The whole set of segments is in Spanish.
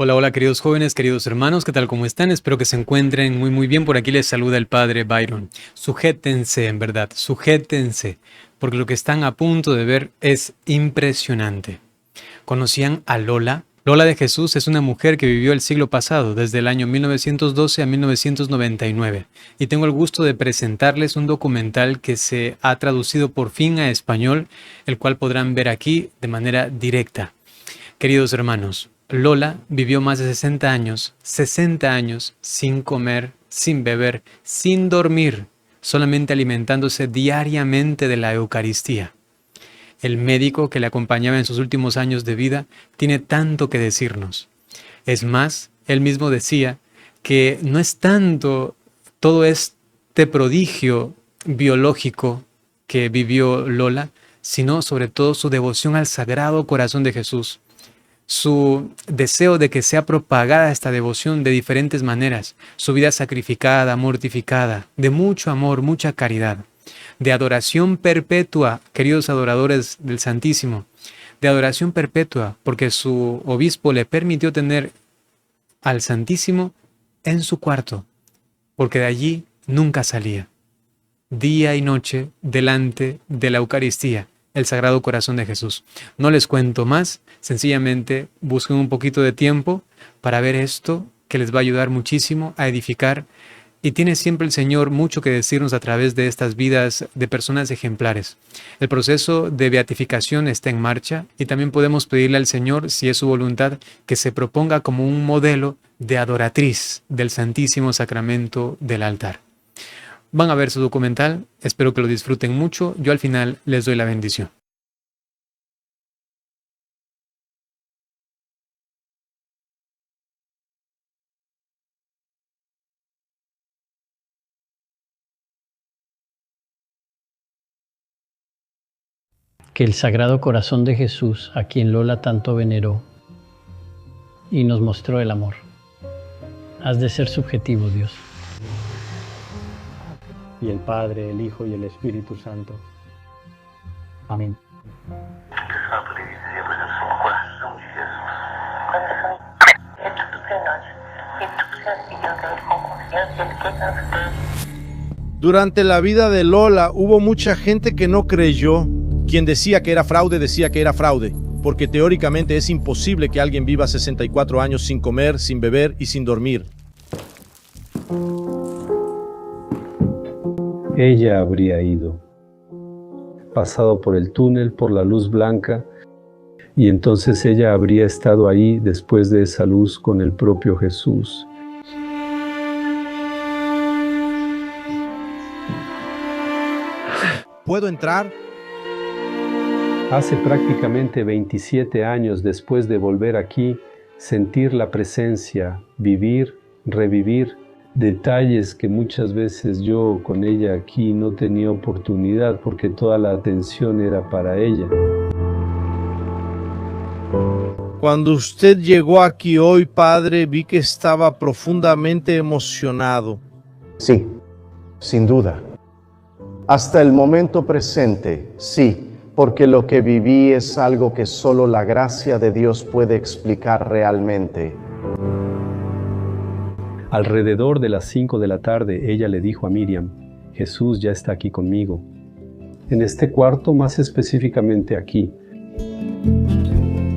Hola, hola queridos jóvenes, queridos hermanos, ¿qué tal? ¿Cómo están? Espero que se encuentren muy bien. Por aquí les saluda el padre Byron. Sujétense, en verdad, sujétense, porque lo que están a punto de ver es impresionante. ¿Conocían a Lola? Lola de Jesús es una mujer que vivió el siglo pasado, desde el año 1912 a 1999, y tengo el gusto de presentarles un documental que se ha traducido por fin a español, el cual podrán ver aquí de manera directa. Queridos hermanos, Lola vivió más de 60 años sin comer, sin beber, sin dormir, solamente alimentándose diariamente de la Eucaristía. El médico que le acompañaba en sus últimos años de vida tiene tanto que decirnos. Es más, él mismo decía que no es tanto todo este prodigio biológico que vivió Lola, sino sobre todo su devoción al Sagrado Corazón de Jesús, su deseo de que sea propagada esta devoción de diferentes maneras, su vida sacrificada, mortificada, de mucho amor, mucha caridad, de adoración perpetua, queridos adoradores del Santísimo, de adoración perpetua, porque su obispo le permitió tener al Santísimo en su cuarto, porque de allí nunca salía, día y noche delante de la Eucaristía, el Sagrado Corazón de Jesús. No les cuento más, sencillamente busquen un poquito de tiempo para ver esto que les va a ayudar muchísimo a edificar, y tiene siempre el Señor mucho que decirnos a través de estas vidas de personas ejemplares. El proceso de beatificación está en marcha y también podemos pedirle al Señor, si es su voluntad, que se proponga como un modelo de adoratriz del Santísimo Sacramento del altar. Van a ver su documental, espero que lo disfruten mucho. Yo al final les doy la bendición. Que el Sagrado Corazón de Jesús, a quien Lola tanto veneró y nos mostró el amor. Has de ser subjetivo, Dios. Y el Padre, el Hijo y el Espíritu Santo. Amén. Durante la vida de Lola hubo mucha gente que no creyó. Quien decía que era fraude, porque teóricamente es imposible que alguien viva 64 años sin comer, sin beber y sin dormir. Ella habría ido, pasado por el túnel, por la luz blanca, y entonces ella habría estado ahí después de esa luz con el propio Jesús. ¿Puedo entrar? Hace prácticamente 27 años después de volver aquí, sentir la presencia, vivir, revivir, detalles que muchas veces yo con ella aquí no tenía oportunidad porque toda la atención era para ella. Cuando usted llegó aquí hoy, Padre, vi que estaba profundamente emocionado. Sí, sin duda. Hasta el momento presente, sí, porque lo que viví es algo que solo la gracia de Dios puede explicar realmente. Alrededor de las 5 de la tarde, ella le dijo a Miriam, Jesús ya está aquí conmigo. En este cuarto, más específicamente aquí.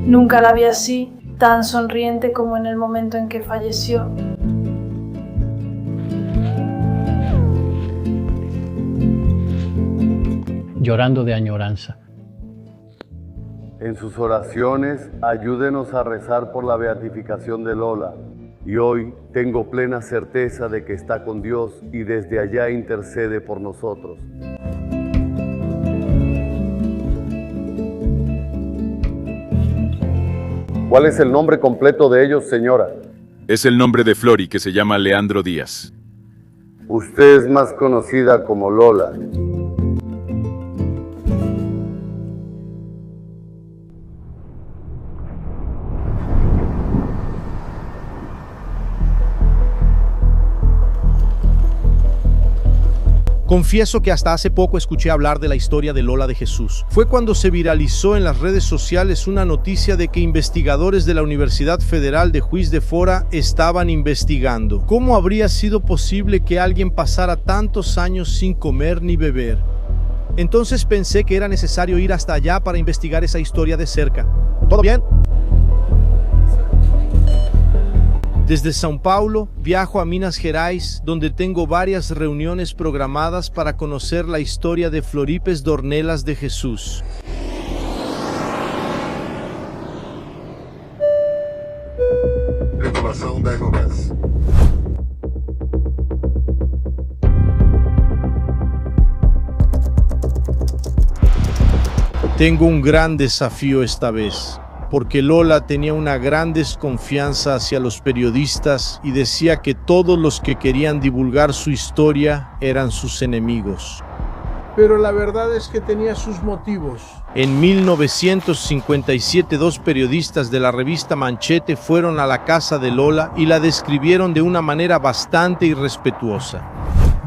Nunca la vi así, tan sonriente como en el momento en que falleció. Llorando de añoranza. En sus oraciones, ayúdenos a rezar por la beatificación de Lola. Y hoy tengo plena certeza de que está con Dios y desde allá intercede por nosotros. ¿Cuál es el nombre completo de ellos, señora? Es el nombre de Flori, que se llama Leandro Díaz. Usted es más conocida como Lola. Confieso que hasta hace poco escuché hablar de la historia de Lola de Jesús. Fue cuando se viralizó en las redes sociales una noticia de que investigadores de la Universidad Federal de Juiz de Fora estaban investigando cómo habría sido posible que alguien pasara tantos años sin comer ni beber. Entonces pensé que era necesario ir hasta allá para investigar esa historia de cerca. ¿Todo bien? Desde São Paulo viajo a Minas Gerais, donde tengo varias reuniones programadas para conocer la historia de Floripes Dornelas de Jesús. Tripulação 10 lugares. Tengo un gran desafío esta vez, porque Lola tenía una gran desconfianza hacia los periodistas y decía que todos los que querían divulgar su historia eran sus enemigos. Pero la verdad es que tenía sus motivos. En 1957, dos periodistas de la revista Manchete fueron a la casa de Lola y la describieron de una manera bastante irrespetuosa.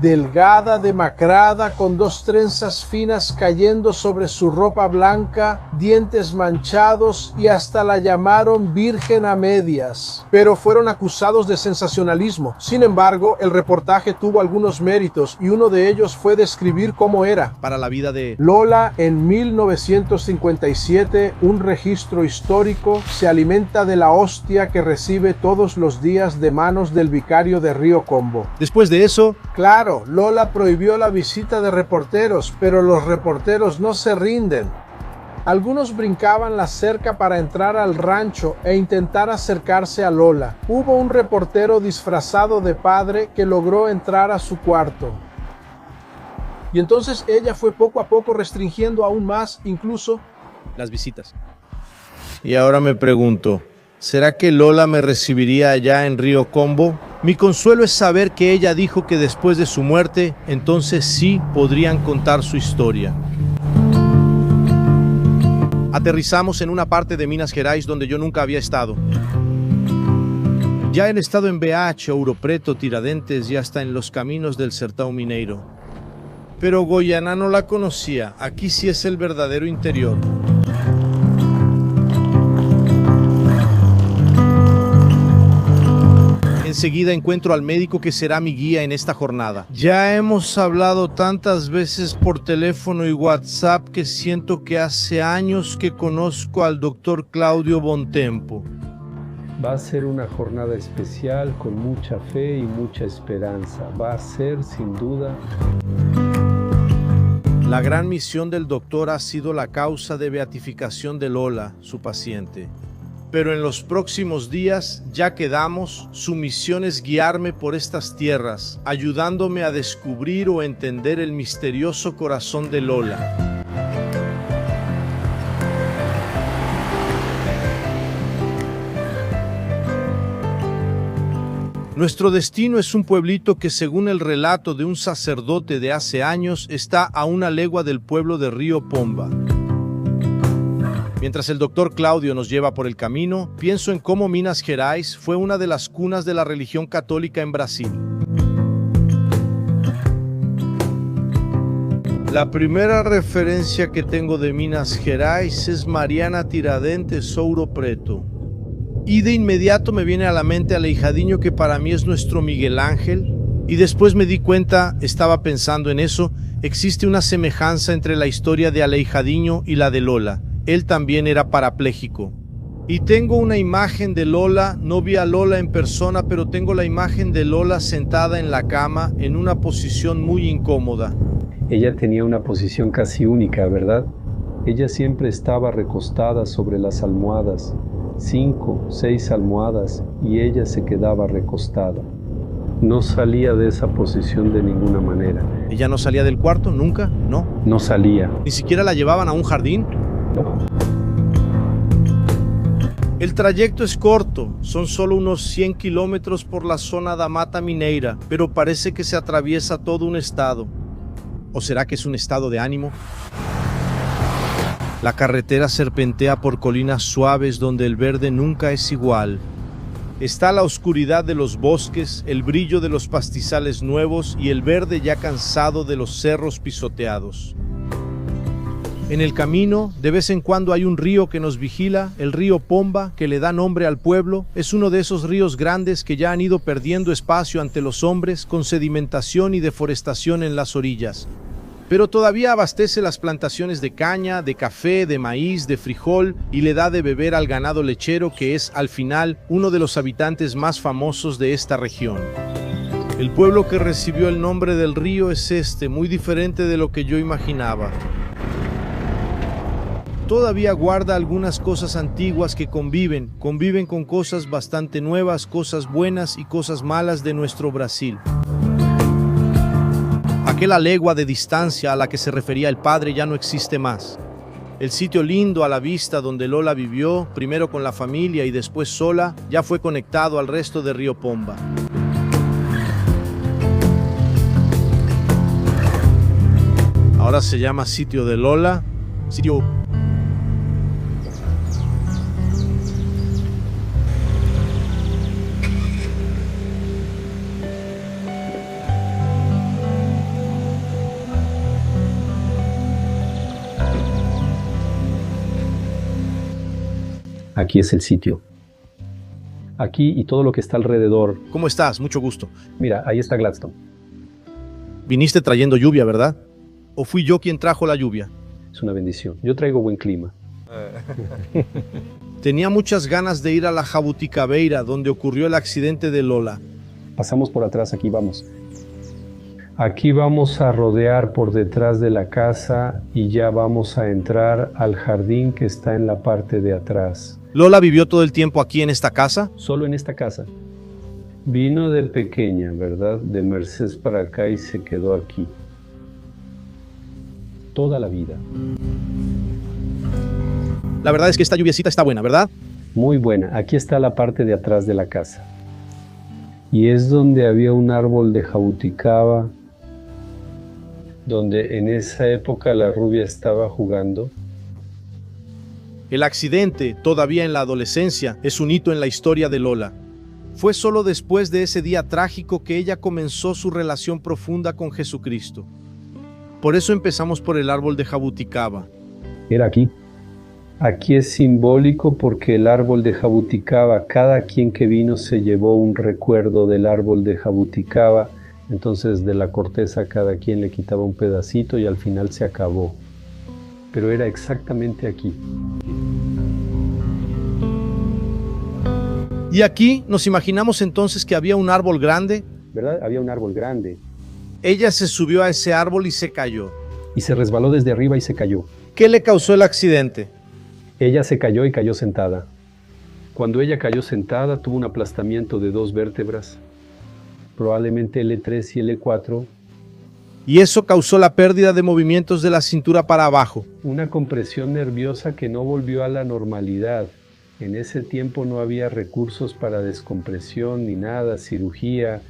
Delgada, demacrada, con dos trenzas finas cayendo sobre su ropa blanca, dientes manchados y hasta la llamaron virgen a medias. Pero fueron acusados de sensacionalismo. Sin embargo, el reportaje tuvo algunos méritos y uno de ellos fue describir cómo era para la vida de Lola en 1957, un registro histórico, se alimenta de la hostia que recibe todos los días de manos del vicario de Río Combo. Después de eso, claro, Lola prohibió la visita de reporteros, pero los reporteros no se rinden. Algunos brincaban la cerca para entrar al rancho e intentar acercarse a Lola. Hubo un reportero disfrazado de padre que logró entrar a su cuarto. Y entonces ella fue poco a poco restringiendo aún más, incluso las visitas. Y ahora me pregunto, ¿será que Lola me recibiría allá en Río Combo? Mi consuelo es saber que ella dijo que después de su muerte, entonces sí podrían contar su historia. Aterrizamos en una parte de Minas Gerais donde yo nunca había estado. Ya he estado en BH, Ouro Preto, Tiradentes y hasta en los caminos del Sertão Mineiro. Pero Goiânia no la conocía, aquí sí es el verdadero interior. Enseguida encuentro al médico que será mi guía en esta jornada. Ya hemos hablado tantas veces por teléfono y WhatsApp que siento que hace años que conozco al doctor Claudio Bontempo. Va a ser una jornada especial con mucha fe y mucha esperanza. Va a ser, sin duda. La gran misión del doctor ha sido la causa de beatificación de Lola, su paciente. Pero en los próximos días, ya quedamos, su misión es guiarme por estas tierras, ayudándome a descubrir o entender el misterioso corazón de Lola. Nuestro destino es un pueblito que, según el relato de un sacerdote de hace años, está a una legua del pueblo de Río Pomba. Mientras el doctor Claudio nos lleva por el camino, pienso en cómo Minas Gerais fue una de las cunas de la religión católica en Brasil. La primera referencia que tengo de Minas Gerais es Mariana Tiradentes, Ouro Preto. Y de inmediato me viene a la mente Aleijadinho, que para mí es nuestro Miguel Ángel. Y después me di cuenta, estaba pensando en eso, existe una semejanza entre la historia de Aleijadinho y la de Lola. Él también era parapléjico. Y tengo una imagen de Lola, no vi a Lola en persona, pero tengo la imagen de Lola sentada en la cama, en una posición muy incómoda. Ella tenía una posición casi única, ¿verdad? Ella siempre estaba recostada sobre las almohadas, 5, 6 almohadas, y ella se quedaba recostada. No salía de esa posición de ninguna manera. ¿Ella no salía del cuarto? ¿Nunca? ¿No? No salía. ¿Ni siquiera la llevaban a un jardín? No. El trayecto es corto, son solo unos 100 kilómetros por la zona da Mata Mineira, pero parece que se atraviesa todo un estado. ¿O será que es un estado de ánimo? La carretera serpentea por colinas suaves donde el verde nunca es igual. Está la oscuridad de los bosques, el brillo de los pastizales nuevos y el verde ya cansado de los cerros pisoteados. En el camino, de vez en cuando hay un río que nos vigila, el río Pomba, que le da nombre al pueblo. Es uno de esos ríos grandes que ya han ido perdiendo espacio ante los hombres, con sedimentación y deforestación en las orillas. Pero todavía abastece las plantaciones de caña, de café, de maíz, de frijol y le da de beber al ganado lechero, que es, al final, uno de los habitantes más famosos de esta región. El pueblo que recibió el nombre del río es muy diferente de lo que yo imaginaba. Todavía guarda algunas cosas antiguas que conviven con cosas bastante nuevas, cosas buenas y cosas malas de nuestro Brasil. Aquella legua de distancia a la que se refería el padre ya no existe más. El sitio lindo a la vista donde Lola vivió, primero con la familia y después sola, ya fue conectado al resto de Río Pomba. Ahora se llama Sitio de Lola, sitio... Aquí es el sitio. Aquí y todo lo que está alrededor. ¿Cómo estás? Mucho gusto. Mira, ahí está Gladstone. Viniste trayendo lluvia, ¿verdad? ¿O fui yo quien trajo la lluvia? Es una bendición. Yo traigo buen clima. Tenía muchas ganas de ir a la Jabuticabeira, donde ocurrió el accidente de Lola. Pasamos por atrás, aquí vamos. Aquí vamos a rodear por detrás de la casa y ya vamos a entrar al jardín que está en la parte de atrás. ¿Lola vivió todo el tiempo aquí en esta casa? Solo en esta casa. Vino de pequeña, ¿verdad? De Mercedes para acá y se quedó aquí. Toda la vida. La verdad es que esta lluviecita está buena, ¿verdad? Muy buena. Aquí está la parte de atrás de la casa. Y es donde había un árbol de jabuticaba, donde en esa época la rubia estaba jugando. El accidente, todavía en la adolescencia, es un hito en la historia de Lola. Fue solo después de ese día trágico que ella comenzó su relación profunda con Jesucristo. Por eso empezamos por el árbol de jabuticaba. Era aquí. Aquí es simbólico porque el árbol de jabuticaba, cada quien que vino se llevó un recuerdo del árbol de jabuticaba. Entonces de la corteza cada quien le quitaba un pedacito y al final se acabó. Pero era exactamente aquí. Y aquí nos imaginamos entonces que había un árbol grande. ¿Verdad? Había un árbol grande. Ella se subió a ese árbol y se cayó. Y se resbaló desde arriba y se cayó. ¿Qué le causó el accidente? Ella se cayó y cayó sentada. Cuando ella cayó sentada tuvo un aplastamiento de 2 vértebras. Probablemente L3 y L4. Y eso causó la pérdida de movimientos de la cintura para abajo. Una compresión nerviosa que no volvió a la normalidad. En ese tiempo no había recursos para descompresión ni nada, cirugía.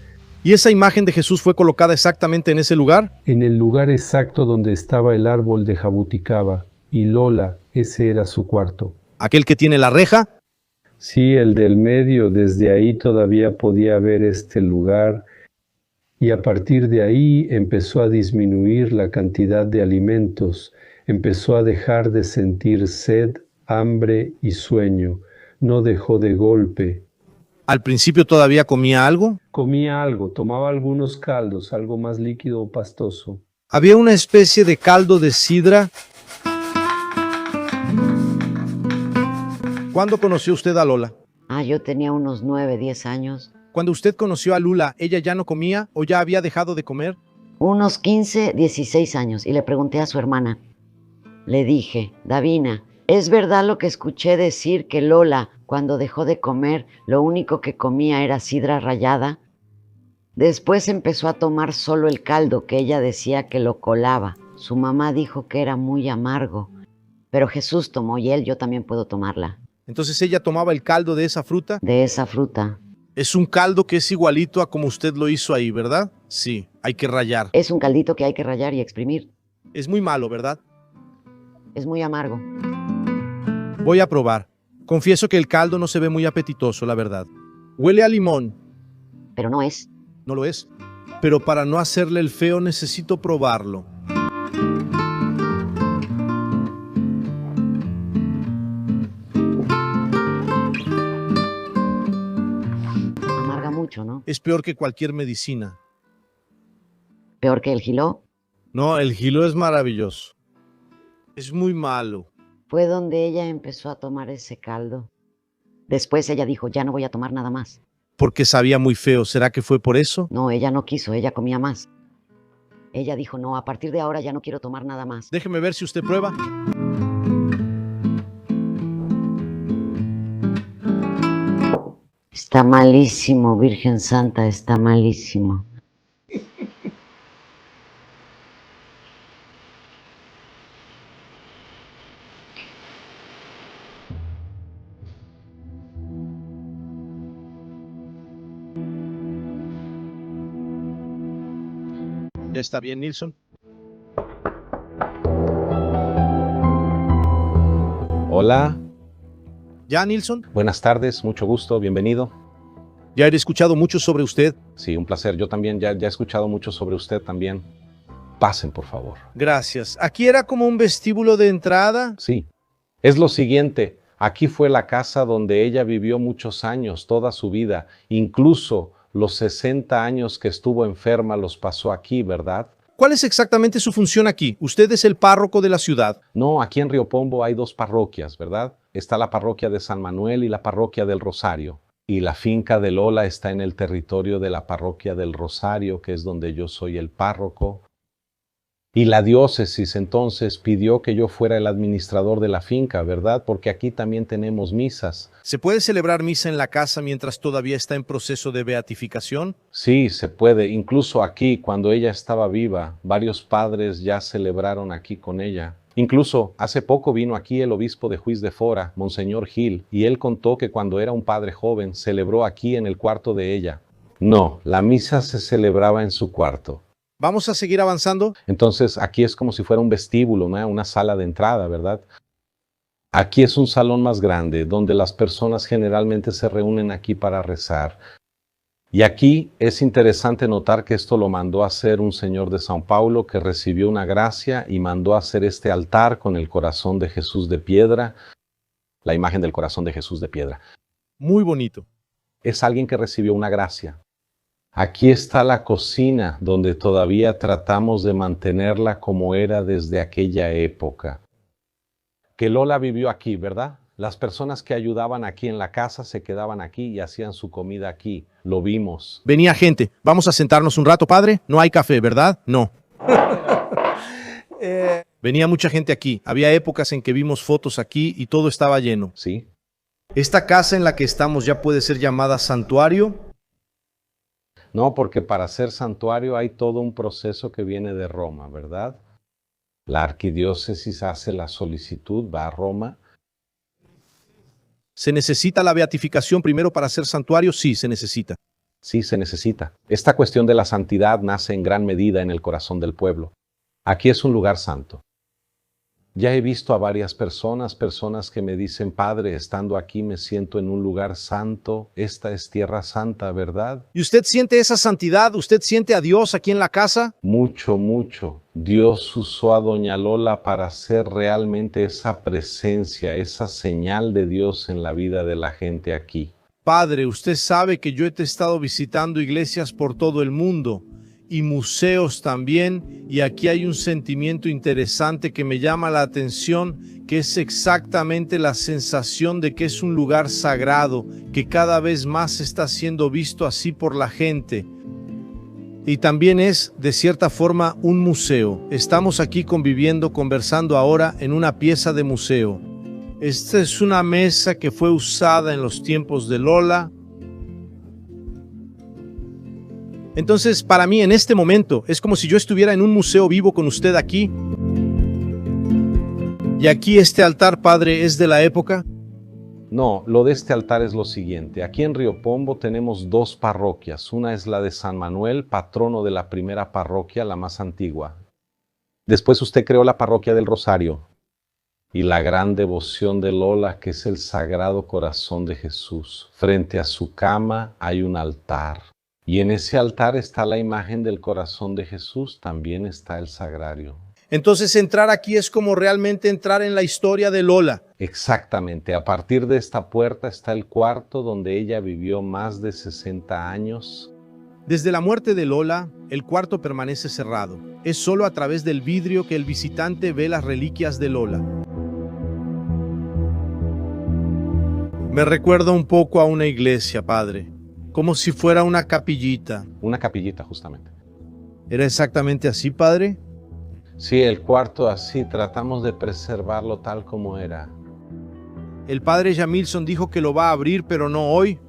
¿Y esa imagen de Jesús fue colocada exactamente en ese lugar? En el lugar exacto donde estaba el árbol de jabuticaba. Y Lola, ese era su cuarto. ¿Aquel que tiene la reja? Sí, el del medio. Desde ahí todavía podía ver este lugar. Y a partir de ahí empezó a disminuir la cantidad de alimentos. Empezó a dejar de sentir sed, hambre y sueño. No dejó de golpe. ¿Al principio todavía comía algo? Comía algo, tomaba algunos caldos, algo más líquido o pastoso. Había una especie de caldo de sidra. ¿Cuándo conoció usted a Lola? Yo tenía unos 9, 10 años. Cuando usted conoció a Lula, ¿ella ya no comía o ya había dejado de comer? Unos 15, 16 años y le pregunté a su hermana. Le dije, Davina, ¿es verdad lo que escuché decir que Lola, cuando dejó de comer, lo único que comía era sidra rallada? Después empezó a tomar solo el caldo que ella decía que lo colaba. Su mamá dijo que era muy amargo, pero Jesús tomó y yo también puedo tomarla. Entonces ella tomaba el caldo de esa fruta. De esa fruta. Es un caldo que es igualito a como usted lo hizo ahí, ¿verdad? Sí, hay que rallar. Es un caldito que hay que rallar y exprimir. Es muy malo, ¿verdad? Es muy amargo. Voy a probar. Confieso que el caldo no se ve muy apetitoso, la verdad. Huele a limón. pero no es. No lo es. Pero para no hacerle el feo necesito probarlo. Amarga mucho, ¿no? Es peor que cualquier medicina. Peor que el Giló. No, el Gilo es maravilloso. Es muy malo. Fue donde ella empezó a tomar ese caldo. Después ella dijo, ya no voy a tomar nada más. Porque sabía muy feo. ¿Será que fue por eso? No, ella no quiso, ella comía más. Ella dijo, no, a partir de ahora ya no quiero tomar nada más. Déjeme ver si usted prueba. Está malísimo, Virgen Santa, está malísimo. ¿Ya está bien, Nilsson? Hola, ¿Ya, Nilsson? buenas tardes, mucho gusto, bienvenido. Ya he escuchado mucho sobre usted. Sí, un placer, yo también ya he escuchado mucho sobre usted también. Pasen, por favor. Gracias. ¿Aquí era como un vestíbulo de entrada? Sí, es lo siguiente, aquí fue la casa donde ella vivió muchos años, toda su vida, incluso los 60 años que estuvo enferma los pasó aquí, ¿verdad? ¿Cuál es exactamente su función aquí? Usted es el párroco de la ciudad. No, aquí en Río Pombo hay dos parroquias, ¿verdad? Está la parroquia de San Manuel y la parroquia del Rosario. Y la finca de Lola está en el territorio de la parroquia del Rosario, que es donde yo soy el párroco. Y la diócesis entonces pidió que yo fuera el administrador de la finca, ¿verdad? Porque aquí también tenemos misas. ¿Se puede celebrar misa en la casa mientras todavía está en proceso de beatificación? Sí, se puede. Incluso aquí, cuando ella estaba viva, varios padres ya celebraron aquí con ella. Incluso hace poco vino aquí el obispo de Juiz de Fora, Monseñor Gil, y él contó que cuando era un padre joven celebró aquí en el cuarto de ella. No, la misa se celebraba en su cuarto. ¿Vamos a seguir avanzando? Entonces aquí es como si fuera un vestíbulo, ¿no? Una sala de entrada, ¿verdad? Aquí es un salón más grande, donde las personas generalmente se reúnen aquí para rezar. Y aquí es interesante notar que esto lo mandó a hacer un señor de São Paulo que recibió una gracia y mandó a hacer este altar con el corazón de Jesús de piedra, la imagen del corazón de Jesús de piedra. Muy bonito. Es alguien que recibió una gracia. Aquí está la cocina, donde todavía tratamos de mantenerla como era desde aquella época. Que Lola vivió aquí, ¿verdad? Las personas que ayudaban aquí en la casa se quedaban aquí y hacían su comida aquí. Lo vimos. Venía gente. Vamos a sentarnos un rato, padre. No hay café, ¿verdad? No. Venía mucha gente aquí. Había épocas en que vimos fotos aquí y todo estaba lleno. Sí. ¿Esta casa en la que estamos ya puede ser llamada santuario? No, porque para ser santuario hay todo un proceso que viene de Roma, ¿verdad? La arquidiócesis hace la solicitud, va a Roma. ¿Se necesita la beatificación primero para ser santuario? Sí, se necesita. Sí, se necesita. Esta cuestión de la santidad nace en gran medida en el corazón del pueblo. Aquí es un lugar santo. Ya he visto a varias personas que me dicen, Padre, estando aquí me siento en un lugar santo, esta es tierra santa, ¿verdad? ¿Y usted siente esa santidad? ¿Usted siente a Dios aquí en la casa? Mucho, mucho. Dios usó a Doña Lola para hacer realmente esa presencia, esa señal de Dios en la vida de la gente aquí. Padre, usted sabe que yo he estado visitando iglesias por todo el mundo y museos también, y aquí hay un sentimiento interesante que me llama la atención, que es exactamente la sensación de que es un lugar sagrado, que cada vez más está siendo visto así por la gente. Y también es, de cierta forma, un museo. Estamos aquí conviviendo, conversando ahora en una pieza de museo. Esta es una mesa que fue usada en los tiempos de Lola. Entonces, para mí, en este momento, es como si yo estuviera en un museo vivo con usted aquí. ¿Y aquí este altar, padre, es de la época? No, lo de este altar es lo siguiente. Aquí en Río Pombo tenemos dos parroquias. Una es la de San Manuel, patrono de la primera parroquia, la más antigua. Después usted creó la parroquia del Rosario. y la gran devoción de Lola, que es el Sagrado Corazón de Jesús. Frente a su cama hay un altar, y en ese altar está la imagen del corazón de Jesús, también está el sagrario. Entonces entrar aquí es como realmente entrar en la historia de Lola. Exactamente, a partir de esta puerta está el cuarto donde ella vivió más de 60 años. Desde la muerte de Lola, el cuarto permanece cerrado. Es solo a través del vidrio que el visitante ve las reliquias de Lola. Me recuerda un poco a una iglesia, padre, como si fuera una capillita. Una capillita, justamente. ¿Era exactamente así, padre? Sí, el cuarto así, tratamos de preservarlo tal como era. El padre Jamilson dijo que lo va a abrir, pero no hoy.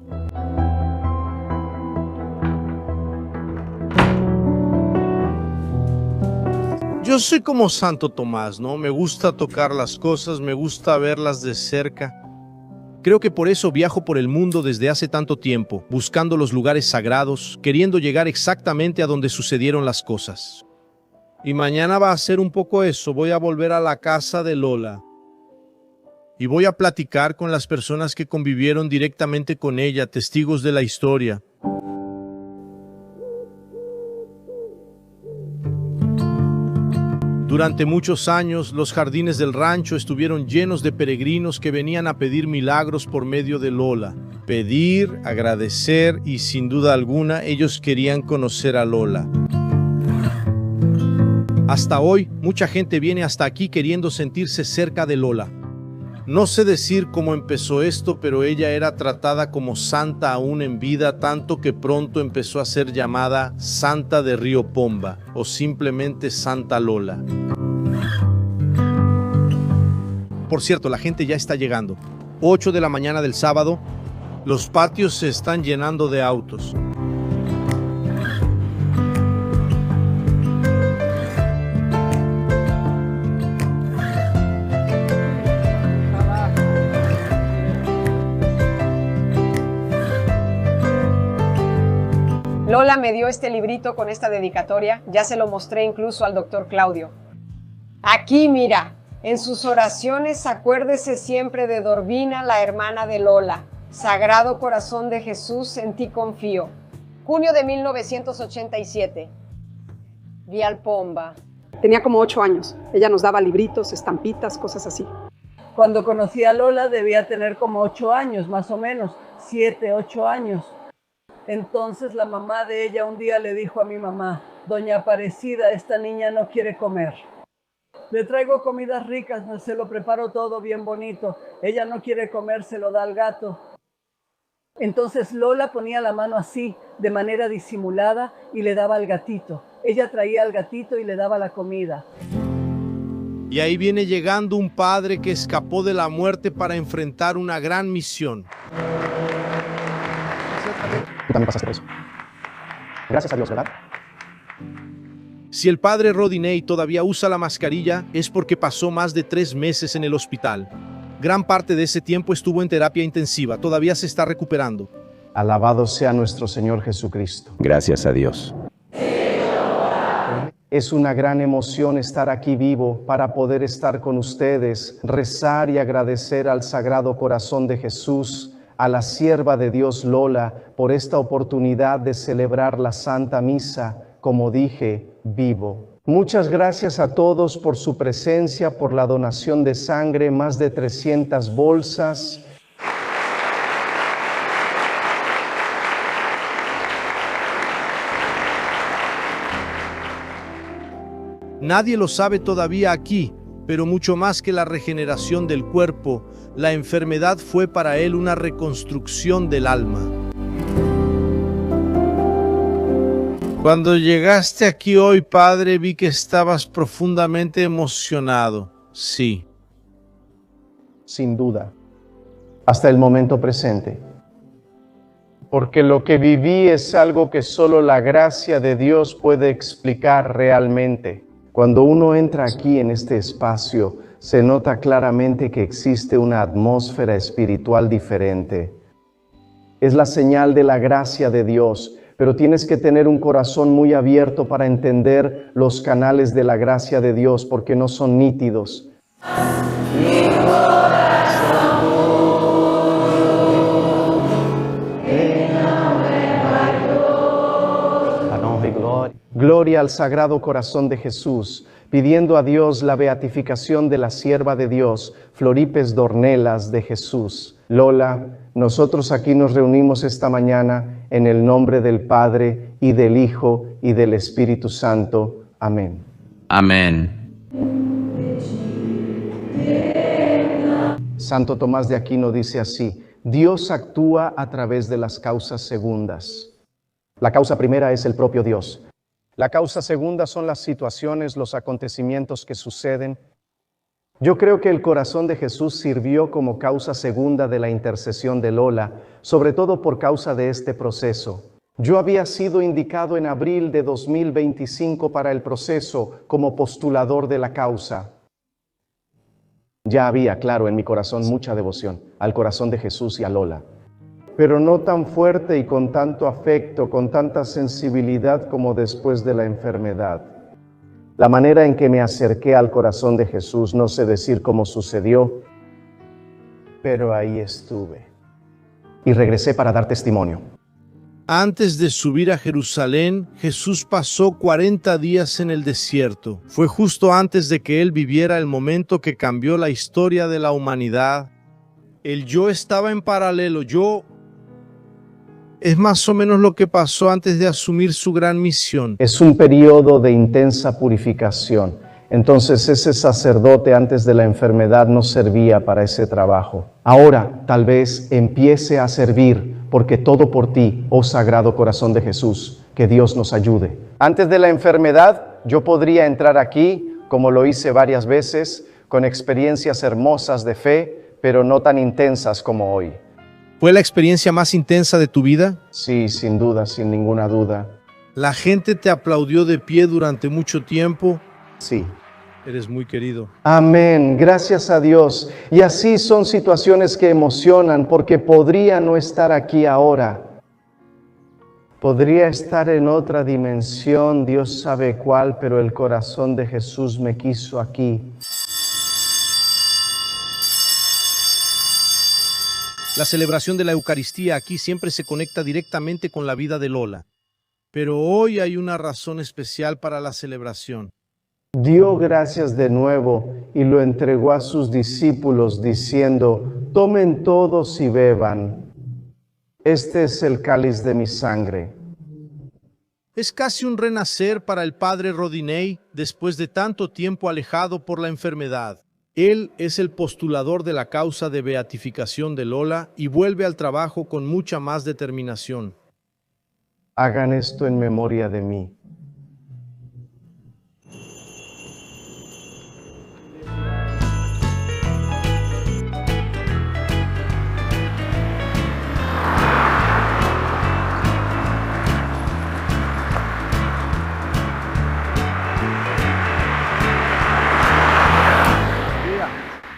Yo soy como Santo Tomás, ¿no? Me gusta tocar las cosas, me gusta verlas de cerca. Creo que por eso viajo por el mundo desde hace tanto tiempo, buscando los lugares sagrados, queriendo llegar exactamente a donde sucedieron las cosas. Y mañana va a ser un poco eso, voy a volver a la casa de Lola. Y voy a platicar con las personas que convivieron directamente con ella, testigos de la historia. Durante muchos años, los jardines del rancho estuvieron llenos de peregrinos que venían a pedir milagros por medio de Lola. Pedir, agradecer y, sin duda alguna, ellos querían conocer a Lola. Hasta hoy, mucha gente viene hasta aquí queriendo sentirse cerca de Lola. No sé decir cómo empezó esto, pero ella era tratada como santa aún en vida, tanto que pronto empezó a ser llamada Santa de Río Pomba o simplemente Santa Lola. Por cierto, la gente ya está llegando. 8 de la mañana del sábado, los patios se están llenando de autos. Lola me dio este librito con esta dedicatoria, ya se lo mostré incluso al doctor Claudio. Aquí, mira, en sus oraciones acuérdese siempre de Dorvina, la hermana de Lola. Sagrado Corazón de Jesús, en ti confío. Junio de 1987. Villalpomba. Tenía como 8 años. Ella nos daba libritos, estampitas, cosas así. Cuando conocí a Lola debía tener como 8 años, más o menos, 7, 8 años. Entonces la mamá de ella un día le dijo a mi mamá: Doña Aparecida, esta niña no quiere comer. Le traigo comidas ricas, se lo preparo todo bien bonito. Ella no quiere comer, se lo da al gato. Entonces Lola ponía la mano así, de manera disimulada, y le daba al gatito. Ella traía al gatito y le daba la comida. Y ahí viene llegando un padre que escapó de la muerte para enfrentar una gran misión. Tú también pasaste por eso. Gracias a Dios, ¿verdad? Si el padre Rodinei todavía usa la mascarilla, es porque pasó más de 3 meses en el hospital. Gran parte de ese tiempo estuvo en terapia intensiva, todavía se está recuperando. Alabado sea nuestro Señor Jesucristo. Gracias a Dios. Es una gran emoción estar aquí vivo para poder estar con ustedes, rezar y agradecer al Sagrado Corazón de Jesús, a la sierva de Dios Lola, por esta oportunidad de celebrar la Santa Misa, como dije, vivo. Muchas gracias a todos por su presencia, por la donación de sangre, más de 300 bolsas. Nadie lo sabe todavía aquí, pero mucho más que la regeneración del cuerpo, la enfermedad fue para él una reconstrucción del alma. Cuando llegaste aquí hoy, padre, vi que estabas profundamente emocionado. Sí. Sin duda. Hasta el momento presente. Porque lo que viví es algo que solo la gracia de Dios puede explicar realmente. Cuando uno entra aquí en este espacio, se nota claramente que existe una atmósfera espiritual diferente. Es la señal de la gracia de Dios, pero tienes que tener un corazón muy abierto para entender los canales de la gracia de Dios, porque no son nítidos. Gloria al Sagrado Corazón de Jesús, pidiendo a Dios la beatificación de la sierva de Dios, Floripes Dornelas de Jesús. Lola, nosotros aquí nos reunimos esta mañana en el nombre del Padre, y del Hijo, y del Espíritu Santo. Amén. Amén. Santo Tomás de Aquino dice así: Dios actúa a través de las causas segundas. La causa primera es el propio Dios. La causa segunda son las situaciones, los acontecimientos que suceden. Yo creo que el corazón de Jesús sirvió como causa segunda de la intercesión de Lola, sobre todo por causa de este proceso. Yo había sido indicado en abril de 2025 para el proceso como postulador de la causa. Ya había, claro, en mi corazón mucha devoción al corazón de Jesús y a Lola, pero no tan fuerte y con tanto afecto, con tanta sensibilidad como después de la enfermedad. La manera en que me acerqué al corazón de Jesús, no sé decir cómo sucedió, pero ahí estuve. Y regresé para dar testimonio. Antes de subir a Jerusalén, Jesús pasó 40 días en el desierto. Fue justo antes de que Él viviera el momento que cambió la historia de la humanidad. El yo estaba en paralelo, es más o menos lo que pasó antes de asumir su gran misión. Es un periodo de intensa purificación. Entonces ese sacerdote antes de la enfermedad no servía para ese trabajo. Ahora tal vez empiece a servir, porque todo por ti, oh Sagrado Corazón de Jesús. Que Dios nos ayude. Antes de la enfermedad yo podría entrar aquí, como lo hice varias veces, con experiencias hermosas de fe, pero no tan intensas como hoy. ¿Fue la experiencia más intensa de tu vida? Sí, sin duda, sin ninguna duda. ¿La gente te aplaudió de pie durante mucho tiempo? Sí. Eres muy querido. Amén, gracias a Dios. Y así son situaciones que emocionan, porque podría no estar aquí ahora. Podría estar en otra dimensión, Dios sabe cuál, pero el corazón de Jesús me quiso aquí. La celebración de la Eucaristía aquí siempre se conecta directamente con la vida de Lola. Pero hoy hay una razón especial para la celebración. Dio gracias de nuevo y lo entregó a sus discípulos diciendo: tomen todos y beban. Este es el cáliz de mi sangre. Es casi un renacer para el padre Rodinei después de tanto tiempo alejado por la enfermedad. Él es el postulador de la causa de beatificación de Lola y vuelve al trabajo con mucha más determinación. Hagan esto en memoria de mí.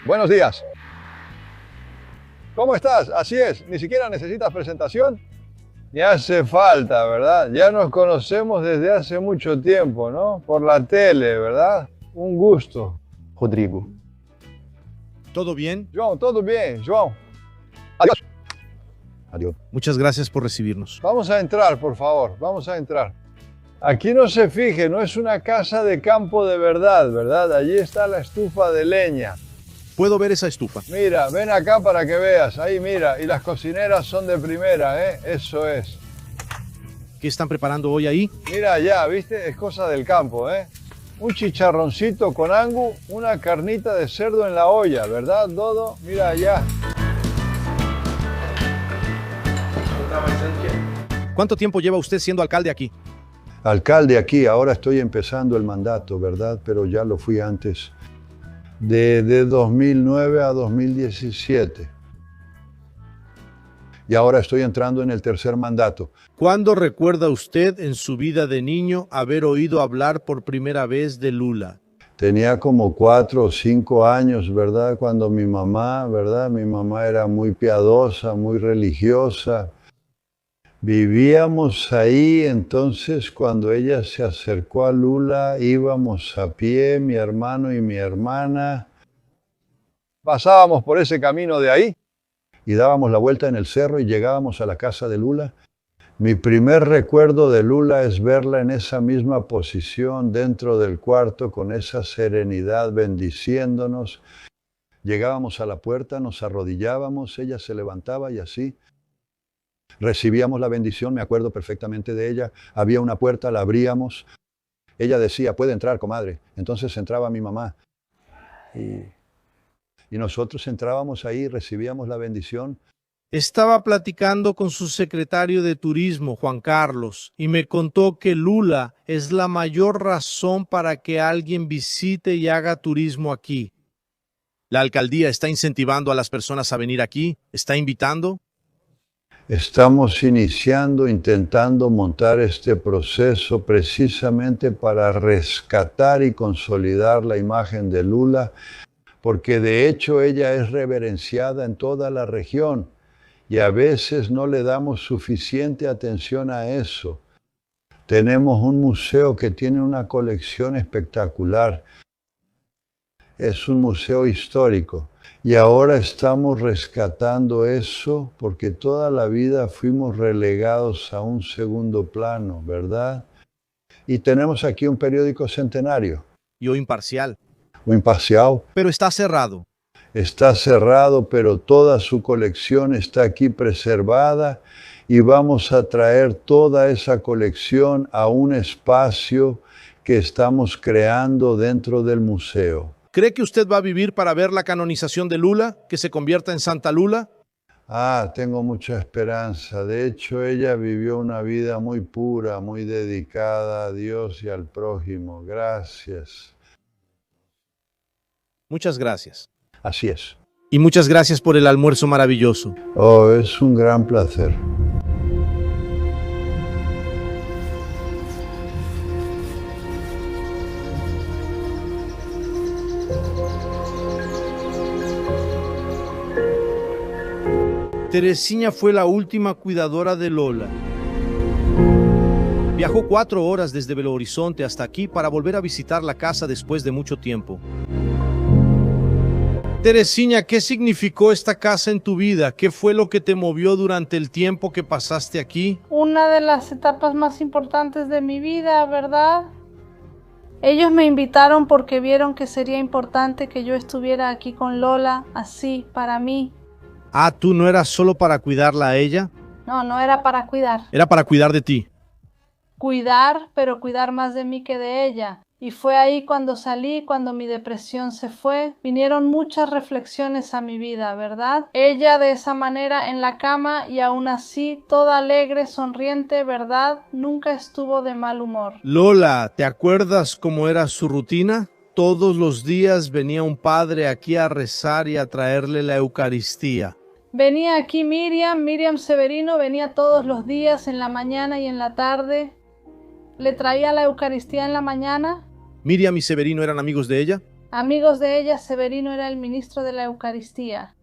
Buenos días. ¿Cómo estás? Así es, ni siquiera necesitas presentación. Ni hace falta, ¿verdad? Ya nos conocemos desde hace mucho tiempo, ¿no? Por la tele, ¿verdad? Un gusto. Rodrigo. ¿Todo bien? João, todo bien, João. Adiós. Adiós. Muchas gracias por recibirnos. Vamos a entrar, por favor, vamos a entrar. Aquí no se fije, no es una casa de campo de verdad, ¿verdad? Allí está la estufa de leña. ¿Puedo ver esa estufa? Mira, ven acá para que veas. Ahí, mira. Y las cocineras son de primera, ¿eh? Eso es. ¿Qué están preparando hoy ahí? Mira allá, ¿viste? Es cosa del campo, ¿eh? Un chicharroncito con angu, una carnita de cerdo en la olla, ¿verdad, Dodo? Mira allá. ¿Cuánto tiempo lleva usted siendo alcalde aquí? Alcalde aquí, ahora estoy empezando el mandato, ¿verdad? Pero ya lo fui antes. De 2009 a 2017. Y ahora estoy entrando en el tercer mandato. ¿Cuándo recuerda usted en su vida de niño haber oído hablar por primera vez de Lula? Tenía como 4 o 5 años, ¿verdad? Cuando mi mamá, ¿verdad? Mi mamá era muy piadosa, muy religiosa. Vivíamos ahí, entonces cuando ella se acercó a Lula íbamos a pie, mi hermano y mi hermana, Pasábamos por ese camino de ahí y dábamos la vuelta en el cerro y llegábamos a la casa de Lula. Mi primer recuerdo de Lula es verla en esa misma posición dentro del cuarto, con esa serenidad, bendiciéndonos. Llegábamos a la puerta, nos arrodillábamos, ella se levantaba y así recibíamos la bendición. Me acuerdo perfectamente de ella. Había una puerta, la abríamos. Ella decía, puede entrar, comadre. Entonces entraba mi mamá. Y nosotros entrábamos ahí, recibíamos la bendición. Estaba platicando con su secretario de Turismo, Juan Carlos, y me contó que Lula es la mayor razón para que alguien visite y haga turismo aquí. ¿La alcaldía está incentivando a las personas a venir aquí? ¿Está invitando? Estamos iniciando, intentando montar este proceso precisamente para rescatar y consolidar la imagen de Lula, porque de hecho ella es reverenciada en toda la región y a veces no le damos suficiente atención a eso. Tenemos un museo que tiene una colección espectacular. Es un museo histórico. Y ahora estamos rescatando eso porque toda la vida fuimos relegados a un segundo plano, ¿verdad? Y tenemos aquí un periódico centenario. Yo imparcial. O imparcial. Pero está cerrado. Está cerrado, pero toda su colección está aquí preservada y vamos a traer toda esa colección a un espacio que estamos creando dentro del museo. ¿Cree que usted va a vivir para ver la canonización de Lula, que se convierta en Santa Lula? Tengo mucha esperanza. De hecho, ella vivió una vida muy pura, muy dedicada a Dios y al prójimo. Gracias. Muchas gracias. Así es. Y muchas gracias por el almuerzo maravilloso. Oh, es un gran placer. Teresina fue la última cuidadora de Lola. Viajó 4 horas desde Belo Horizonte hasta aquí para volver a visitar la casa después de mucho tiempo. Teresina, ¿qué significó esta casa en tu vida? ¿Qué fue lo que te movió durante el tiempo que pasaste aquí? Una de las etapas más importantes de mi vida, ¿verdad? Ellos me invitaron porque vieron que sería importante que yo estuviera aquí con Lola, así, para mí. ¿Tú no eras solo para cuidarla a ella? No, no era para cuidar. Era para cuidar de ti. Cuidar, pero cuidar más de mí que de ella. Y fue ahí cuando salí, cuando mi depresión se fue. Vinieron muchas reflexiones a mi vida, ¿verdad? Ella de esa manera en la cama y aún así, toda alegre, sonriente, ¿verdad? Nunca estuvo de mal humor. Lola, ¿te acuerdas cómo era su rutina? Todos los días venía un padre aquí a rezar y a traerle la Eucaristía. Venía aquí Miriam Severino, venía todos los días en la mañana y en la tarde. Le traía la Eucaristía en la mañana. ¿Miriam y Severino eran amigos de ella? Amigos de ella, Severino era el ministro de la Eucaristía.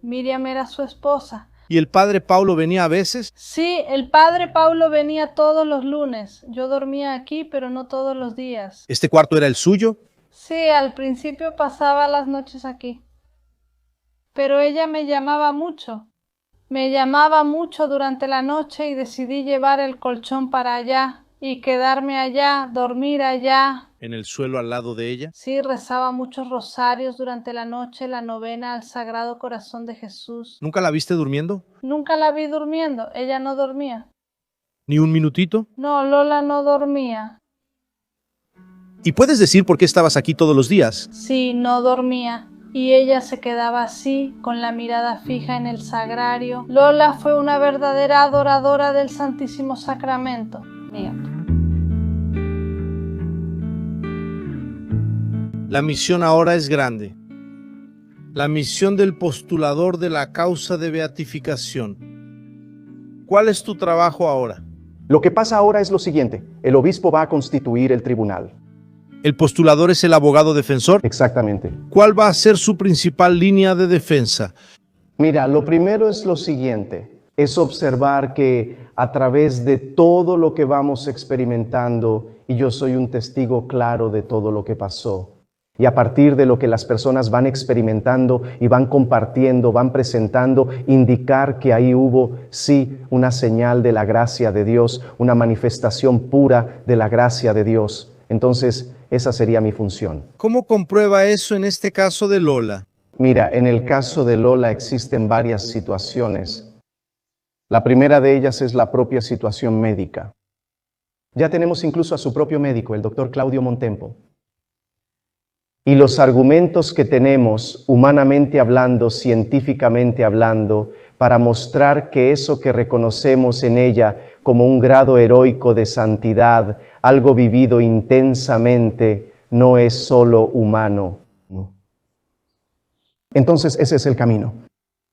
Miriam era su esposa. ¿Y el padre Paulo venía a veces? Sí, el padre Paulo venía todos los lunes. Yo dormía aquí, pero no todos los días. ¿Este cuarto era el suyo? Sí, al principio pasaba las noches aquí. Pero ella me llamaba mucho. Me llamaba mucho durante la noche y decidí llevar el colchón para allá y quedarme allá, dormir allá. ¿En el suelo al lado de ella? Sí, rezaba muchos rosarios durante la noche, la novena al Sagrado Corazón de Jesús. ¿Nunca la viste durmiendo? Nunca la vi durmiendo, ella no dormía. ¿Ni un minutito? No, Lola no dormía. ¿Y puedes decir por qué estabas aquí todos los días? Sí, no dormía. Y ella se quedaba así, con la mirada fija en el sagrario. Lola fue una verdadera adoradora del Santísimo Sacramento. Mira. La misión ahora es grande. La misión del postulador de la causa de beatificación. ¿Cuál es tu trabajo ahora? Lo que pasa ahora es lo siguiente. El obispo va a constituir el tribunal. ¿El postulador es el abogado defensor? Exactamente. ¿Cuál va a ser su principal línea de defensa? Mira, lo primero es lo siguiente. Es observar que a través de todo lo que vamos experimentando, y yo soy un testigo claro de todo lo que pasó, Y a partir de lo que las personas van experimentando y van compartiendo, van presentando, indicar que ahí hubo, sí, una señal de la gracia de Dios, una manifestación pura de la gracia de Dios. Entonces, esa sería mi función. ¿Cómo comprueba eso en este caso de Lola? Mira, en el caso de Lola existen varias situaciones. La primera de ellas es la propia situación médica. Ya tenemos incluso a su propio médico, el doctor Claudio Montempo. Y los argumentos que tenemos, humanamente hablando, científicamente hablando, para mostrar que eso que reconocemos en ella como un grado heroico de santidad, algo vivido intensamente, no es solo humano. Entonces ese es el camino.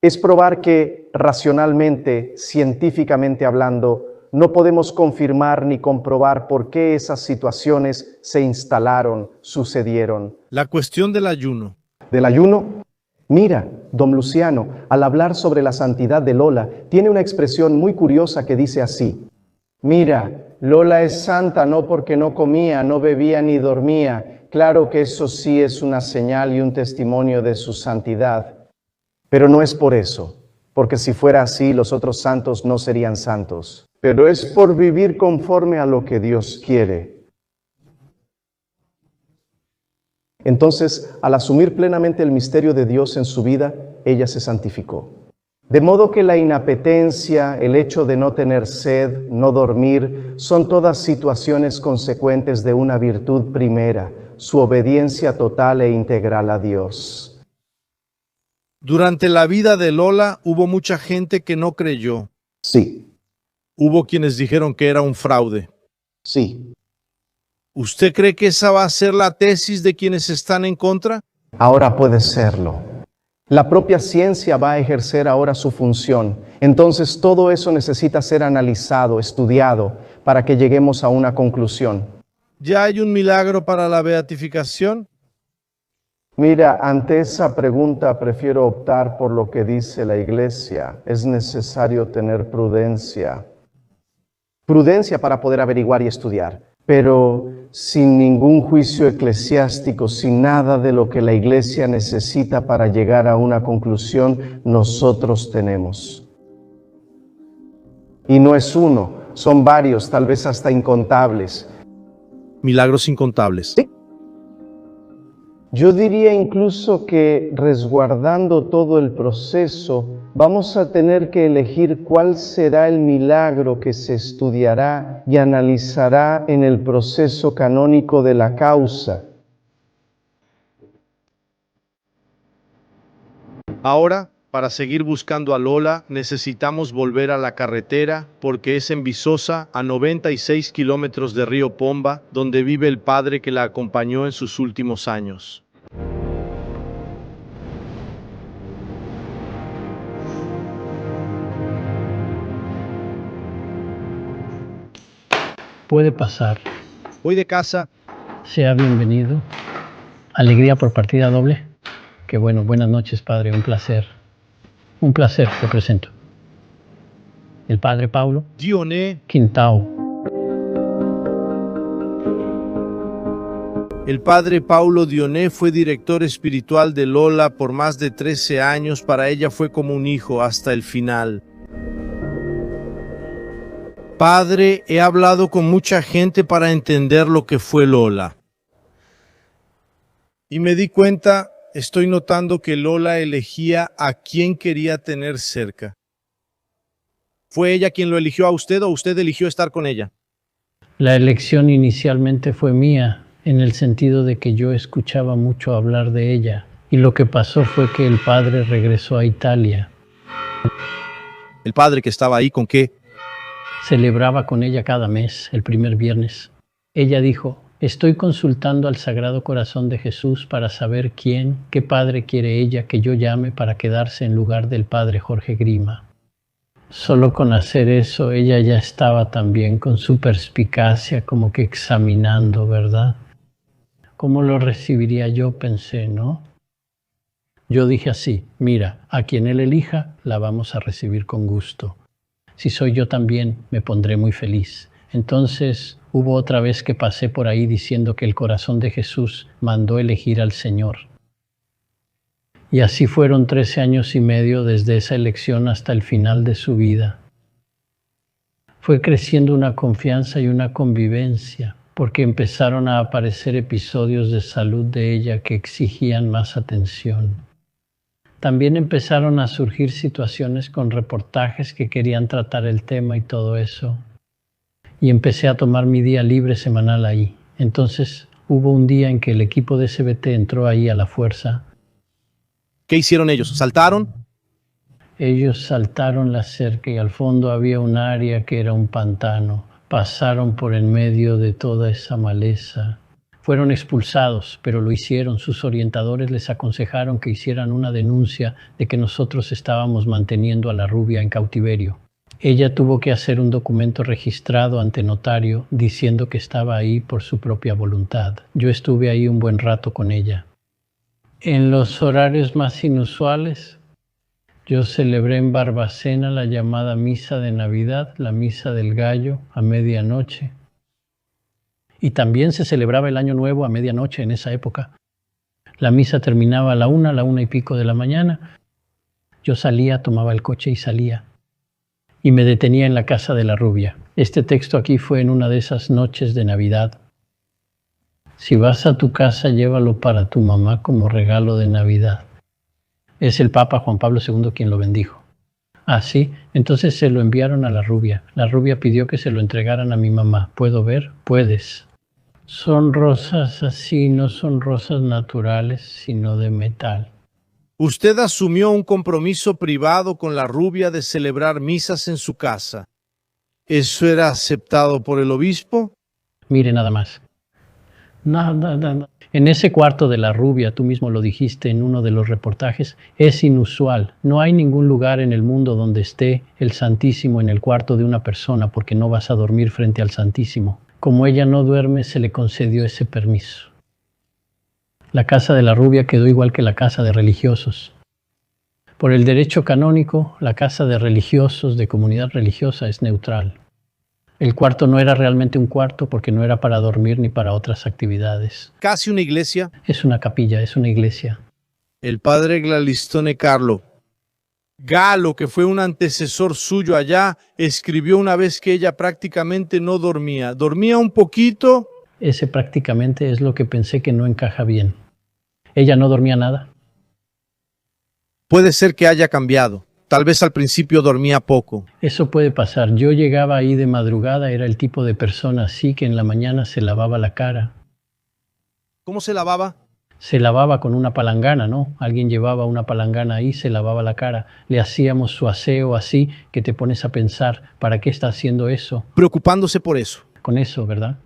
Es probar que racionalmente, científicamente hablando, no podemos confirmar ni comprobar por qué esas situaciones se instalaron, sucedieron. La cuestión del ayuno. ¿Del ayuno? Mira, don Luciano, al hablar sobre la santidad de Lola, tiene una expresión muy curiosa que dice así: mira, Lola es santa no porque no comía, no bebía ni dormía. Claro que eso sí es una señal y un testimonio de su santidad. Pero no es por eso, porque si fuera así, los otros santos no serían santos. Pero es por vivir conforme a lo que Dios quiere. Entonces, al asumir plenamente el misterio de Dios en su vida, ella se santificó. De modo que la inapetencia, el hecho de no tener sed, no dormir, son todas situaciones consecuentes de una virtud primera, su obediencia total e integral a Dios. Durante la vida de Lola hubo mucha gente que no creyó. Sí. Hubo quienes dijeron que era un fraude. Sí. ¿Usted cree que esa va a ser la tesis de quienes están en contra? Ahora puede serlo. La propia ciencia va a ejercer ahora su función. Entonces todo eso necesita ser analizado, estudiado, para que lleguemos a una conclusión. ¿Ya hay un milagro para la beatificación? Mira, ante esa pregunta prefiero optar por lo que dice la Iglesia. Es necesario tener prudencia. Prudencia para poder averiguar y estudiar, pero sin ningún juicio eclesiástico, sin nada de lo que la Iglesia necesita para llegar a una conclusión, nosotros tenemos. Y no es uno, son varios, tal vez hasta incontables. Milagros incontables. Sí. Yo diría incluso que resguardando todo el proceso, vamos a tener que elegir cuál será el milagro que se estudiará y analizará en el proceso canónico de la causa. Ahora, para seguir buscando a Lola, necesitamos volver a la carretera porque es en Visosa, a 96 kilómetros de Río Pomba, donde vive el padre que la acompañó en sus últimos años. Puede pasar. Voy de casa. Sea bienvenido. Alegría por partida doble. Qué bueno, buenas noches, padre, un placer. Un placer, te presento. El padre Paulo Dioné Quintao. El padre Paulo Dioné fue director espiritual de Lola por más de 13 años. Para ella fue como un hijo hasta el final. Padre, he hablado con mucha gente para entender lo que fue Lola. Y me di cuenta, estoy notando que Lola elegía a quien quería tener cerca. ¿Fue ella quien lo eligió a usted o usted eligió estar con ella? La elección inicialmente fue mía, en el sentido de que yo escuchaba mucho hablar de ella. Y lo que pasó fue que el padre regresó a Italia. ¿El padre que estaba ahí con qué? Celebraba con ella cada mes, el primer viernes. Ella dijo: estoy consultando al Sagrado Corazón de Jesús para saber qué padre quiere ella que yo llame para quedarse en lugar del padre Jorge Grima. Solo con hacer eso, ella ya estaba también con su perspicacia como que examinando, ¿verdad? ¿Cómo lo recibiría yo? Pensé, ¿no? Yo dije así: mira, a quien él elija, la vamos a recibir con gusto. Si soy yo también, me pondré muy feliz. Entonces hubo otra vez que pasé por ahí diciendo que el corazón de Jesús mandó elegir al Señor. Y así fueron 13 años y medio desde esa elección hasta el final de su vida. Fue creciendo una confianza y una convivencia, porque empezaron a aparecer episodios de salud de ella que exigían más atención. También empezaron a surgir situaciones con reportajes que querían tratar el tema y todo eso. Y empecé a tomar mi día libre semanal ahí. Entonces hubo un día en que el equipo de SBT entró ahí a la fuerza. ¿Qué hicieron ellos? ¿Saltaron? Ellos saltaron la cerca y al fondo había un área que era un pantano. Pasaron por en medio de toda esa maleza. Fueron expulsados, pero lo hicieron. Sus orientadores les aconsejaron que hicieran una denuncia de que nosotros estábamos manteniendo a la rubia en cautiverio. Ella tuvo que hacer un documento registrado ante notario diciendo que estaba ahí por su propia voluntad. Yo estuve ahí un buen rato con ella. En los horarios más inusuales, yo celebré en Barbacena la llamada Misa de Navidad, la Misa del Gallo, a medianoche. Y también se celebraba el Año Nuevo a medianoche en esa época. La misa terminaba a la 1 y pico de la mañana. Yo salía, tomaba el coche y salía. Y me detenía en la casa de la rubia. Este texto aquí fue en una de esas noches de Navidad. Si vas a tu casa, llévalo para tu mamá como regalo de Navidad. Es el Papa Juan Pablo II quien lo bendijo. Ah, sí, entonces se lo enviaron a la rubia. La rubia pidió que se lo entregaran a mi mamá. ¿Puedo ver? Puedes. Son rosas así, no son rosas naturales, sino de metal. Usted asumió un compromiso privado con la rubia de celebrar misas en su casa. ¿Eso era aceptado por el obispo? Mire nada más. Nada. En ese cuarto de la rubia, tú mismo lo dijiste en uno de los reportajes, es inusual. No hay ningún lugar en el mundo donde esté el Santísimo en el cuarto de una persona porque no vas a dormir frente al Santísimo. Como ella no duerme, se le concedió ese permiso. La casa de la rubia quedó igual que la casa de religiosos. Por el derecho canónico, la casa de religiosos, de comunidad religiosa, es neutral. El cuarto no era realmente un cuarto porque no era para dormir ni para otras actividades. ¿Casi una iglesia? Es una capilla, es una iglesia. El padre Glalistone Carlo Galo, que fue un antecesor suyo allá, escribió una vez que ella prácticamente no dormía. ¿Dormía un poquito? Ese prácticamente es lo que pensé que no encaja bien. Ella no dormía nada. Puede ser que haya cambiado. Tal vez al principio dormía poco. Eso puede pasar. Yo llegaba ahí de madrugada, era el tipo de persona así que en la mañana se lavaba la cara. ¿Cómo se lavaba? Se lavaba con una palangana, ¿no? Alguien llevaba una palangana ahí, se lavaba la cara. Le hacíamos su aseo así que te pones a pensar, ¿para qué está haciendo eso? Preocupándose por eso. Con eso, ¿verdad?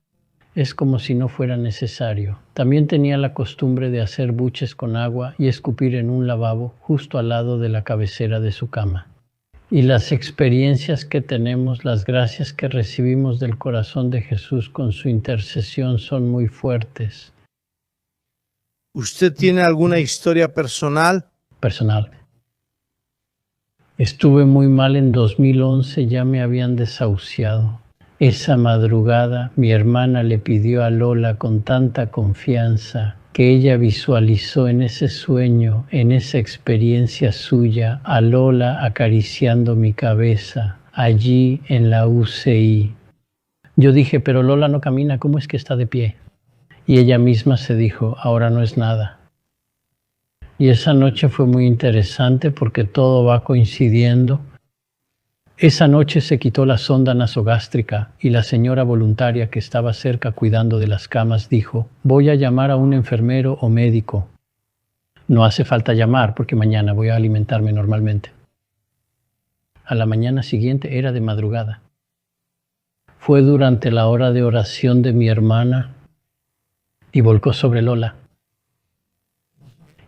Es como si no fuera necesario. También tenía la costumbre de hacer buches con agua y escupir en un lavabo justo al lado de la cabecera de su cama. Y las experiencias que tenemos, las gracias que recibimos del corazón de Jesús con su intercesión son muy fuertes. ¿Usted tiene alguna historia personal? Personal. Estuve muy mal en 2011, ya me habían desahuciado. Esa madrugada mi hermana le pidió a Lola con tanta confianza que ella visualizó en ese sueño, en esa experiencia suya, a Lola acariciando mi cabeza, allí en la UCI. Yo dije, pero Lola no camina, ¿cómo es que está de pie? Y ella misma se dijo, ahora no es nada. Y esa noche fue muy interesante porque todo va coincidiendo. Esa noche se quitó la sonda nasogástrica y la señora voluntaria que estaba cerca cuidando de las camas dijo, voy a llamar a un enfermero o médico. No hace falta llamar porque mañana voy a alimentarme normalmente. A la mañana siguiente era de madrugada. Fue durante la hora de oración de mi hermana y volcó sobre Lola.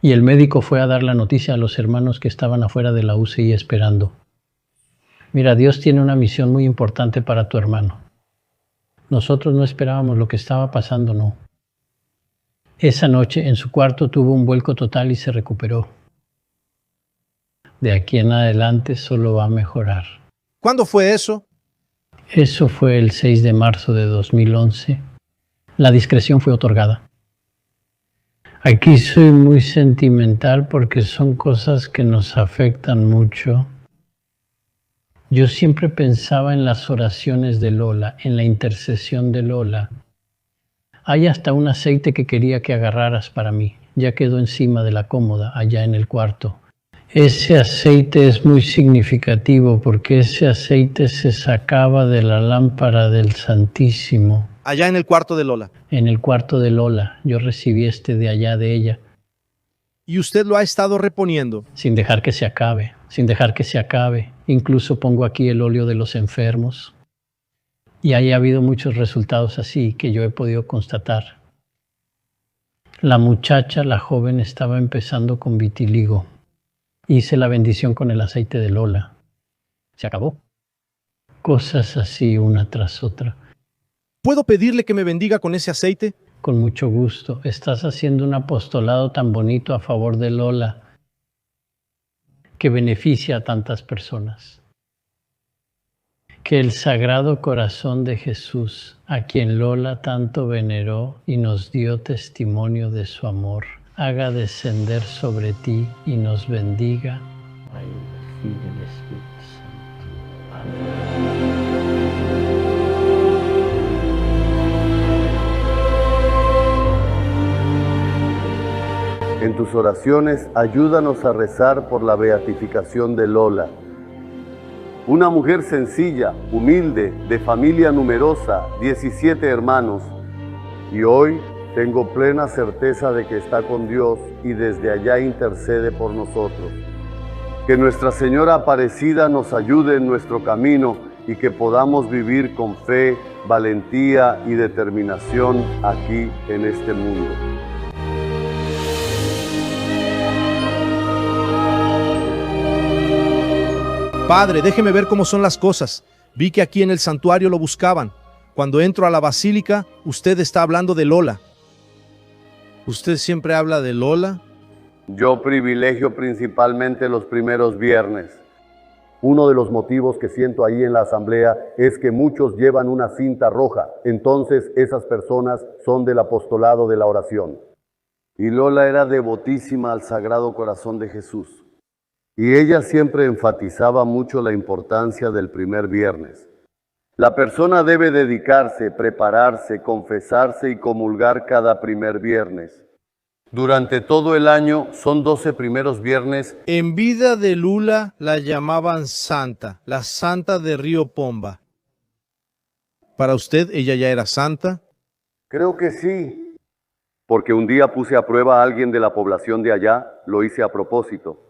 Y el médico fue a dar la noticia a los hermanos que estaban afuera de la UCI esperando. Mira, Dios tiene una misión muy importante para tu hermano. Nosotros no esperábamos lo que estaba pasando, no. Esa noche en su cuarto tuvo un vuelco total y se recuperó. De aquí en adelante solo va a mejorar. ¿Cuándo fue eso? Eso fue el 6 de marzo de 2011. La discreción fue otorgada. Aquí soy muy sentimental porque son cosas que nos afectan mucho. Yo siempre pensaba en las oraciones de Lola, en la intercesión de Lola. Hay hasta un aceite que quería que agarraras para mí. Ya quedó encima de la cómoda, allá en el cuarto. Ese aceite es muy significativo porque ese aceite se sacaba de la lámpara del Santísimo. Allá en el cuarto de Lola. En el cuarto de Lola. Yo recibí de allá de ella. ¿Y usted lo ha estado reponiendo? Sin dejar que se acabe, sin dejar que se acabe. Incluso pongo aquí el óleo de los enfermos. Y ahí ha habido muchos resultados así que yo he podido constatar. La muchacha, la joven, estaba empezando con vitiligo. Hice la bendición con el aceite de Lola. Se acabó. Cosas así una tras otra. ¿Puedo pedirle que me bendiga con ese aceite? Con mucho gusto. Estás haciendo un apostolado tan bonito a favor de Lola que beneficia a tantas personas. Que el Sagrado Corazón de Jesús, a quien Lola tanto veneró y nos dio testimonio de su amor, haga descender sobre ti y nos bendiga. En tus oraciones, ayúdanos a rezar por la beatificación de Lola. Una mujer sencilla, humilde, de familia numerosa, 17 hermanos, y hoy tengo plena certeza de que está con Dios y desde allá intercede por nosotros. Que Nuestra Señora Aparecida nos ayude en nuestro camino y que podamos vivir con fe, valentía y determinación aquí en este mundo. Padre, déjeme ver cómo son las cosas. Vi que aquí en el santuario lo buscaban. Cuando entro a la basílica, usted está hablando de Lola. ¿Usted siempre habla de Lola? Yo privilegio principalmente los primeros viernes. Uno de los motivos que siento ahí en la asamblea es que muchos llevan una cinta roja. Entonces esas personas son del apostolado de la oración. Y Lola era devotísima al Sagrado Corazón de Jesús. Y ella siempre enfatizaba mucho la importancia del primer viernes. La persona debe dedicarse, prepararse, confesarse y comulgar cada primer viernes. Durante todo el año son 12 primeros viernes. En vida de Lula la llamaban Santa, la Santa de Río Pomba. ¿Para usted ella ya era santa? Creo que sí, porque un día puse a prueba a alguien de la población de allá, lo hice a propósito.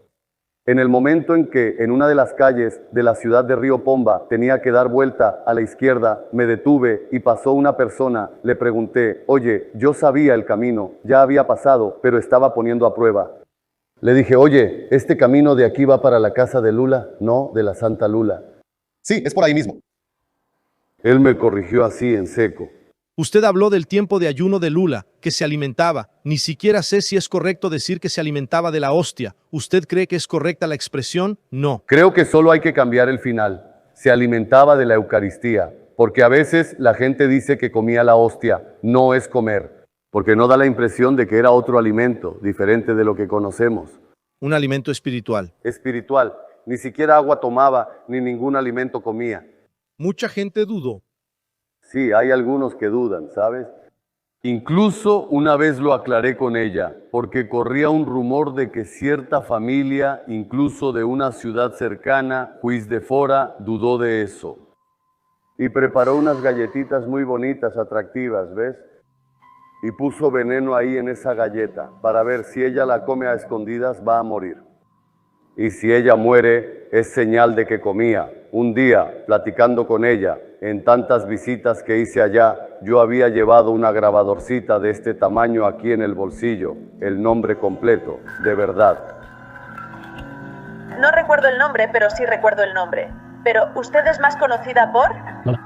En el momento en que en una de las calles de la ciudad de Río Pomba tenía que dar vuelta a la izquierda, me detuve y pasó una persona. Le pregunté, oye, yo sabía el camino, ya había pasado, pero estaba poniendo a prueba. Le dije, oye, ¿este camino de aquí va para la casa de Lula? No, de la Santa Lula. Sí, es por ahí mismo. Él me corrigió así en seco. Usted habló del tiempo de ayuno de Lula, que se alimentaba. Ni siquiera sé si es correcto decir que se alimentaba de la hostia. ¿Usted cree que es correcta la expresión? No. Creo que solo hay que cambiar el final. Se alimentaba de la Eucaristía, porque a veces la gente dice que comía la hostia. No es comer, porque no da la impresión de que era otro alimento, diferente de lo que conocemos. Un alimento espiritual. Espiritual. Ni siquiera agua tomaba, ni ningún alimento comía. Mucha gente dudó. Sí, hay algunos que dudan, ¿sabes? Incluso una vez lo aclaré con ella, porque corría un rumor de que cierta familia, incluso de una ciudad cercana, Juiz de Fora, dudó de eso. Y preparó unas galletitas muy bonitas, atractivas, ¿ves? Y puso veneno ahí en esa galleta, para ver si ella la come a escondidas va a morir. Y si ella muere, es señal de que comía. Un día, platicando con ella, en tantas visitas que hice allá, yo había llevado una grabadorcita de este tamaño aquí en el bolsillo, el nombre completo, de verdad. No recuerdo el nombre, pero sí recuerdo el nombre. Pero, ¿usted es más conocida por? Lola.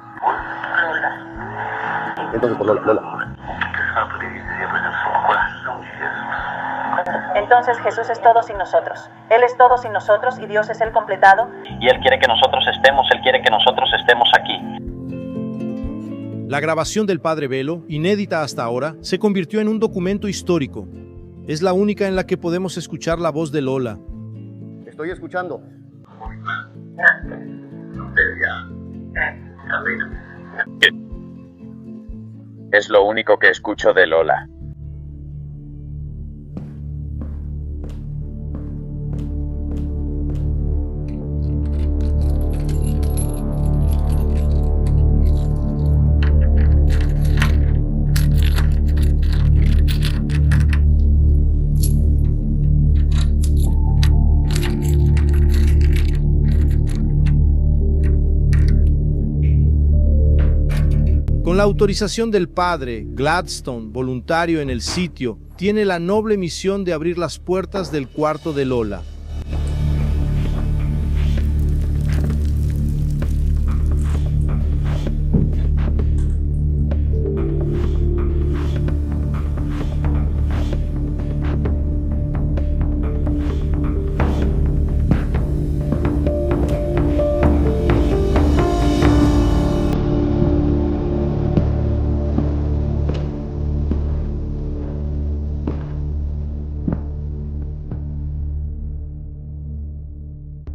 Entonces, por Lola. Entonces Jesús es todo sin nosotros. Él es todo sin nosotros y Dios es el completado. Y Él quiere que nosotros estemos aquí. La grabación del Padre Velo, inédita hasta ahora, se convirtió en un documento histórico. Es la única en la que podemos escuchar la voz de Lola. Estoy escuchando. Es lo único que escucho de Lola. Con la autorización del padre, Gladstone, voluntario en el sitio, tiene la noble misión de abrir las puertas del cuarto de Lola.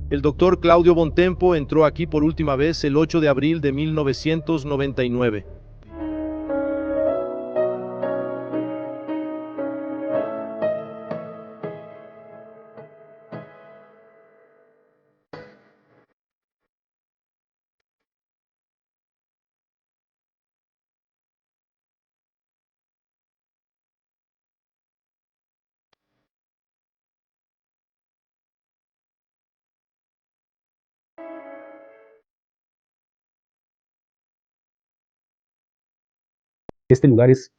El doctor Claudio Bontempo entró aquí por última vez el 8 de abril de 1999. Este lugar es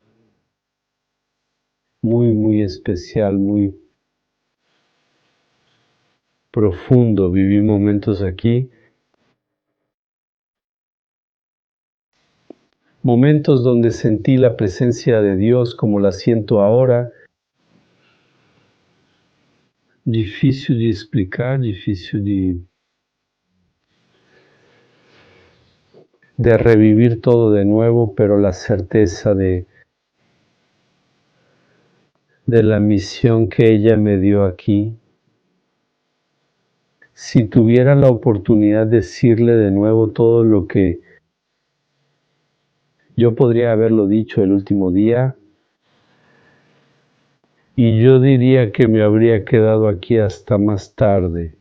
muy especial, muy profundo. Viví momentos aquí, momentos donde sentí la presencia de Dios como la siento ahora. Difícil de explicar, difícil de revivir todo de nuevo, pero la certeza de la misión que ella me dio aquí. Si tuviera la oportunidad de decirle de nuevo todo lo que yo podría haberlo dicho el último día, y yo diría que me habría quedado aquí hasta más tarde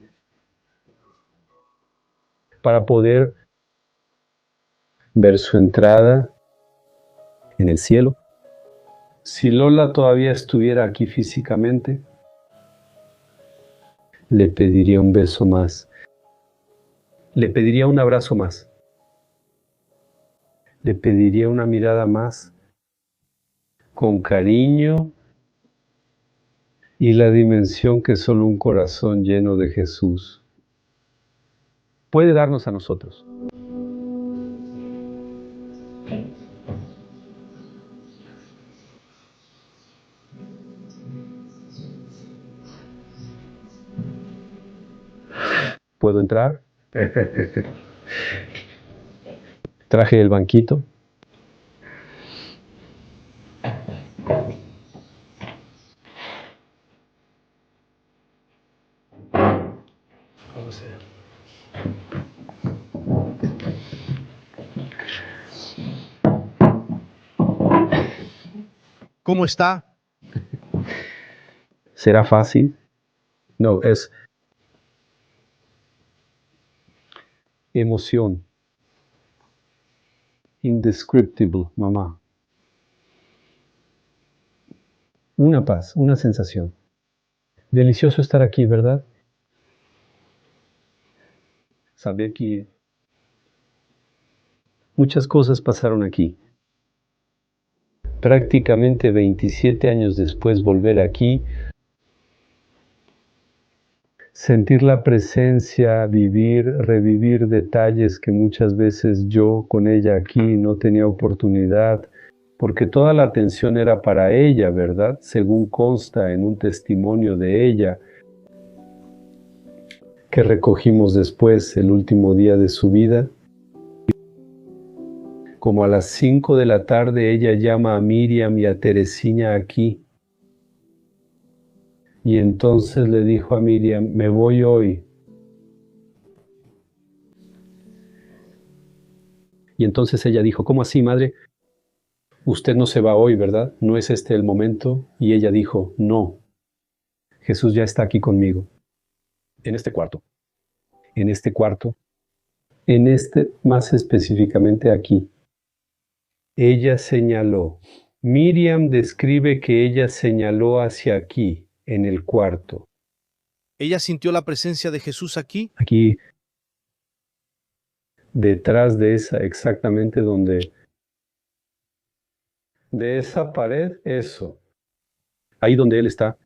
para poder ver su entrada en el cielo. Si Lola todavía estuviera aquí físicamente, le pediría un beso más, le pediría un abrazo más, le pediría una mirada más, con cariño y la dimensión que solo un corazón lleno de Jesús puede darnos a nosotros. ¿Puedo entrar? Traje el banquito. ¿Cómo está? ¿Será fácil? No, es emoción. Indescriptible, mamá. Una paz, una sensación. Delicioso estar aquí, ¿verdad? Saber que muchas cosas pasaron aquí. Prácticamente 27 años después volver aquí, sentir la presencia, vivir, revivir detalles que muchas veces yo con ella aquí no tenía oportunidad, porque toda la atención era para ella, ¿verdad? Según consta en un testimonio de ella que recogimos después, el último día de su vida. Como a las 5 de la tarde ella llama a Miriam y a Teresina aquí. Y entonces le dijo a Miriam, me voy hoy. Y entonces ella dijo, ¿cómo así, madre? Usted no se va hoy, ¿verdad? ¿No es este el momento? Y ella dijo, no, Jesús ya está aquí conmigo, en este cuarto, más específicamente aquí. Ella señaló. Miriam describe que ella señaló hacia aquí, en el cuarto. ¿Ella sintió la presencia de Jesús aquí? Aquí, detrás de esa, exactamente donde... De esa pared, eso. Ahí donde él está.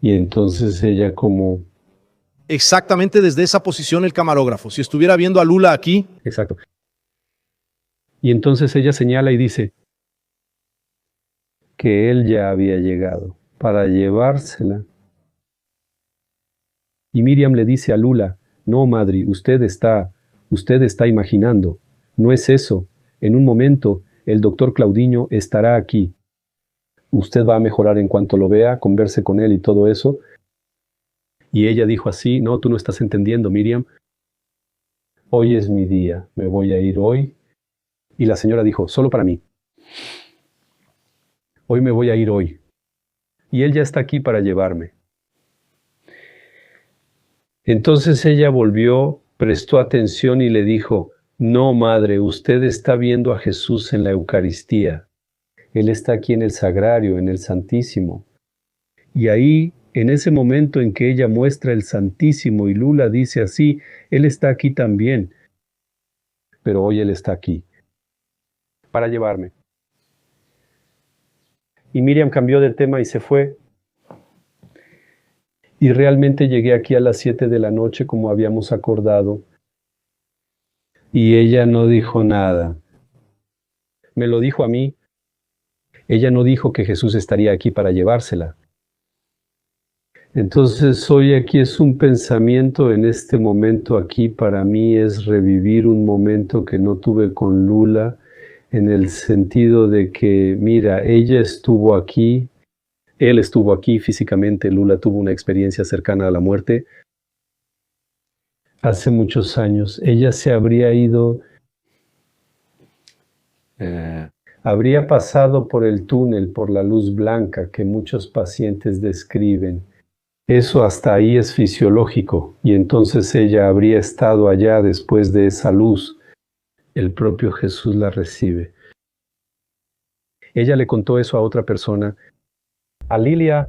Y entonces ella como... Exactamente desde esa posición el camarógrafo. Si estuviera viendo a Lula aquí... Exacto. Y entonces ella señala y dice que él ya había llegado para llevársela. Y Miriam le dice a Lula, no, madre, usted está imaginando. No es eso. En un momento, el doctor Claudiño estará aquí. Usted va a mejorar en cuanto lo vea, converse con él y todo eso. Y ella dijo así, no, tú no estás entendiendo, Miriam. Hoy es mi día, me voy a ir hoy. Y la señora dijo, solo para mí. Hoy me voy a ir hoy. Y él ya está aquí para llevarme. Entonces ella volvió, prestó atención y le dijo, no, madre, usted está viendo a Jesús en la Eucaristía. Él está aquí en el Sagrario, en el Santísimo. Y ahí, en ese momento en que ella muestra el Santísimo y Lula dice así, Él está aquí también. Pero hoy Él está aquí, para llevarme. Y Miriam cambió de tema y se fue. Y realmente llegué aquí a las 7 de la noche como habíamos acordado. Y ella no dijo nada. Me lo dijo a mí. Ella no dijo que Jesús estaría aquí para llevársela. Entonces hoy aquí es un pensamiento en este momento aquí para mí es revivir un momento que no tuve con Lula en el sentido de que, mira, ella estuvo aquí, él estuvo aquí físicamente, Lula tuvo una experiencia cercana a la muerte hace muchos años. Ella se habría ido, habría pasado por el túnel, por la luz blanca que muchos pacientes describen. Eso hasta ahí es fisiológico, y entonces ella habría estado allá después de esa luz. El propio Jesús la recibe. Ella le contó eso a otra persona, a Lilia,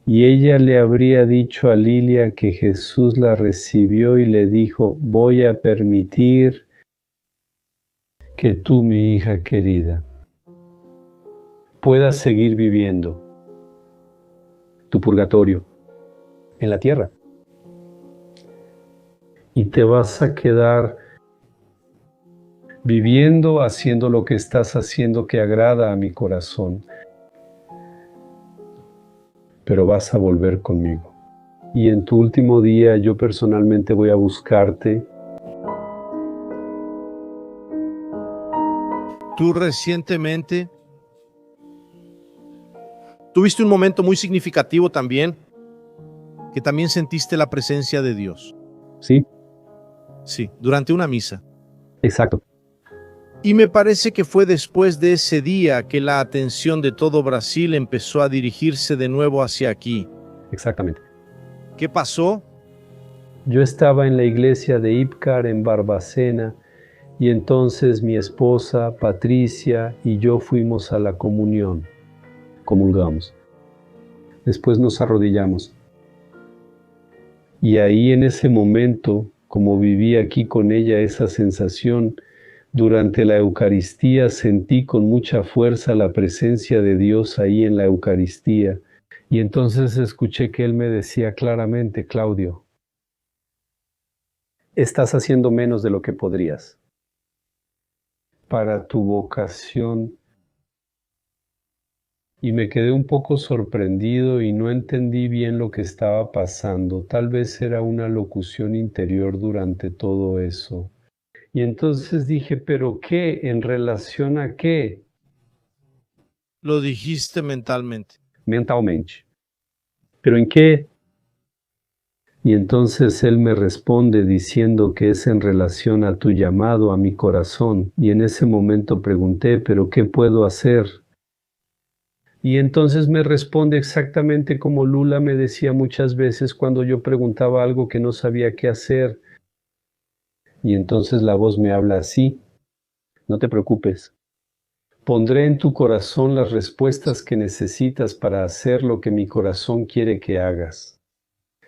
y ella le habría dicho a Lilia que Jesús la recibió y le dijo, voy a permitir que tú, mi hija querida, puedas seguir viviendo tu purgatorio en la tierra. Y te vas a quedar viviendo, haciendo lo que estás haciendo que agrada a mi corazón. Pero vas a volver conmigo. Y en tu último día yo personalmente voy a buscarte. Tú recientemente tuviste un momento muy significativo también, que también sentiste la presencia de Dios. Sí. Sí, durante una misa. Exacto. Y me parece que fue después de ese día que la atención de todo Brasil empezó a dirigirse de nuevo hacia aquí. Exactamente. ¿Qué pasó? Yo estaba en la iglesia de Ipcar en Barbacena y entonces mi esposa Patricia y yo fuimos a la comunión. Comulgamos. Después nos arrodillamos. Y ahí en ese momento, como viví aquí con ella esa sensación, durante la Eucaristía sentí con mucha fuerza la presencia de Dios ahí en la Eucaristía. Y entonces escuché que Él me decía claramente, Claudio, estás haciendo menos de lo que podrías. Para tu vocación y me quedé un poco sorprendido y no entendí bien lo que estaba pasando. Tal vez era una locución interior durante todo eso. Y entonces dije, ¿pero qué? ¿En relación a qué? Lo dijiste mentalmente. Mentalmente. ¿Pero en qué? Y entonces él me responde diciendo que es en relación a tu llamado a mi corazón. Y en ese momento pregunté, ¿pero qué puedo hacer? Y entonces me responde exactamente como Lula me decía muchas veces cuando yo preguntaba algo que no sabía qué hacer. Y entonces la voz me habla así, no te preocupes. Pondré en tu corazón las respuestas que necesitas para hacer lo que mi corazón quiere que hagas.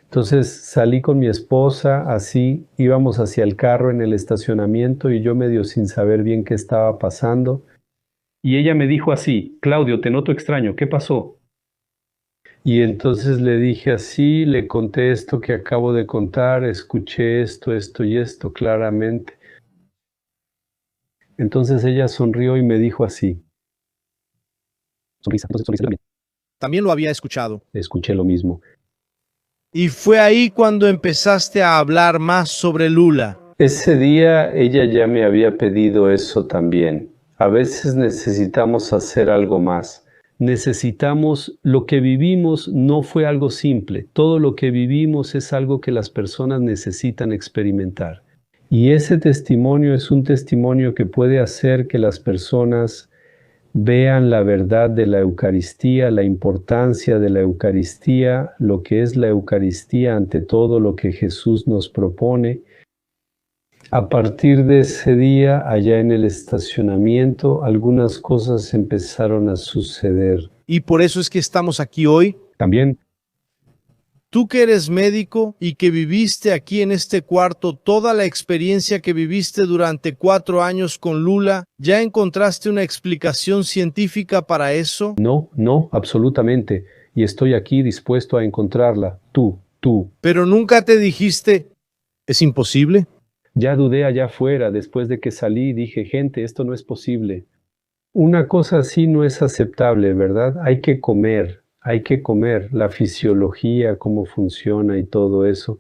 Entonces salí con mi esposa, así íbamos hacia el carro en el estacionamiento y yo medio sin saber bien qué estaba pasando. Y ella me dijo así, Claudio, te noto extraño, ¿qué pasó? Y entonces le dije así, le conté esto que acabo de contar, escuché esto, esto y esto claramente. Entonces ella sonrió y me dijo así. Sonrisa, entonces sonrisa también. También lo había escuchado. Escuché lo mismo. Y fue ahí cuando empezaste a hablar más sobre Lula. Ese día ella ya me había pedido eso también. A veces necesitamos hacer algo más. Necesitamos, lo que vivimos no fue algo simple. Todo lo que vivimos es algo que las personas necesitan experimentar. Y ese testimonio es un testimonio que puede hacer que las personas vean la verdad de la Eucaristía, la importancia de la Eucaristía, lo que es la Eucaristía ante todo lo que Jesús nos propone. A partir de ese día, allá en el estacionamiento, algunas cosas empezaron a suceder. Y por eso es que estamos aquí hoy. También. Tú que eres médico y que viviste aquí en este cuarto toda la experiencia que viviste durante 4 años con Lula, ¿ya encontraste una explicación científica para eso? No, absolutamente. Y estoy aquí dispuesto a encontrarla. Tú. Pero nunca te dijiste, ¿es imposible? Ya dudé allá afuera, después de que salí, dije, gente, esto no es posible. Una cosa así no es aceptable, ¿verdad? Hay que comer, la fisiología, cómo funciona y todo eso.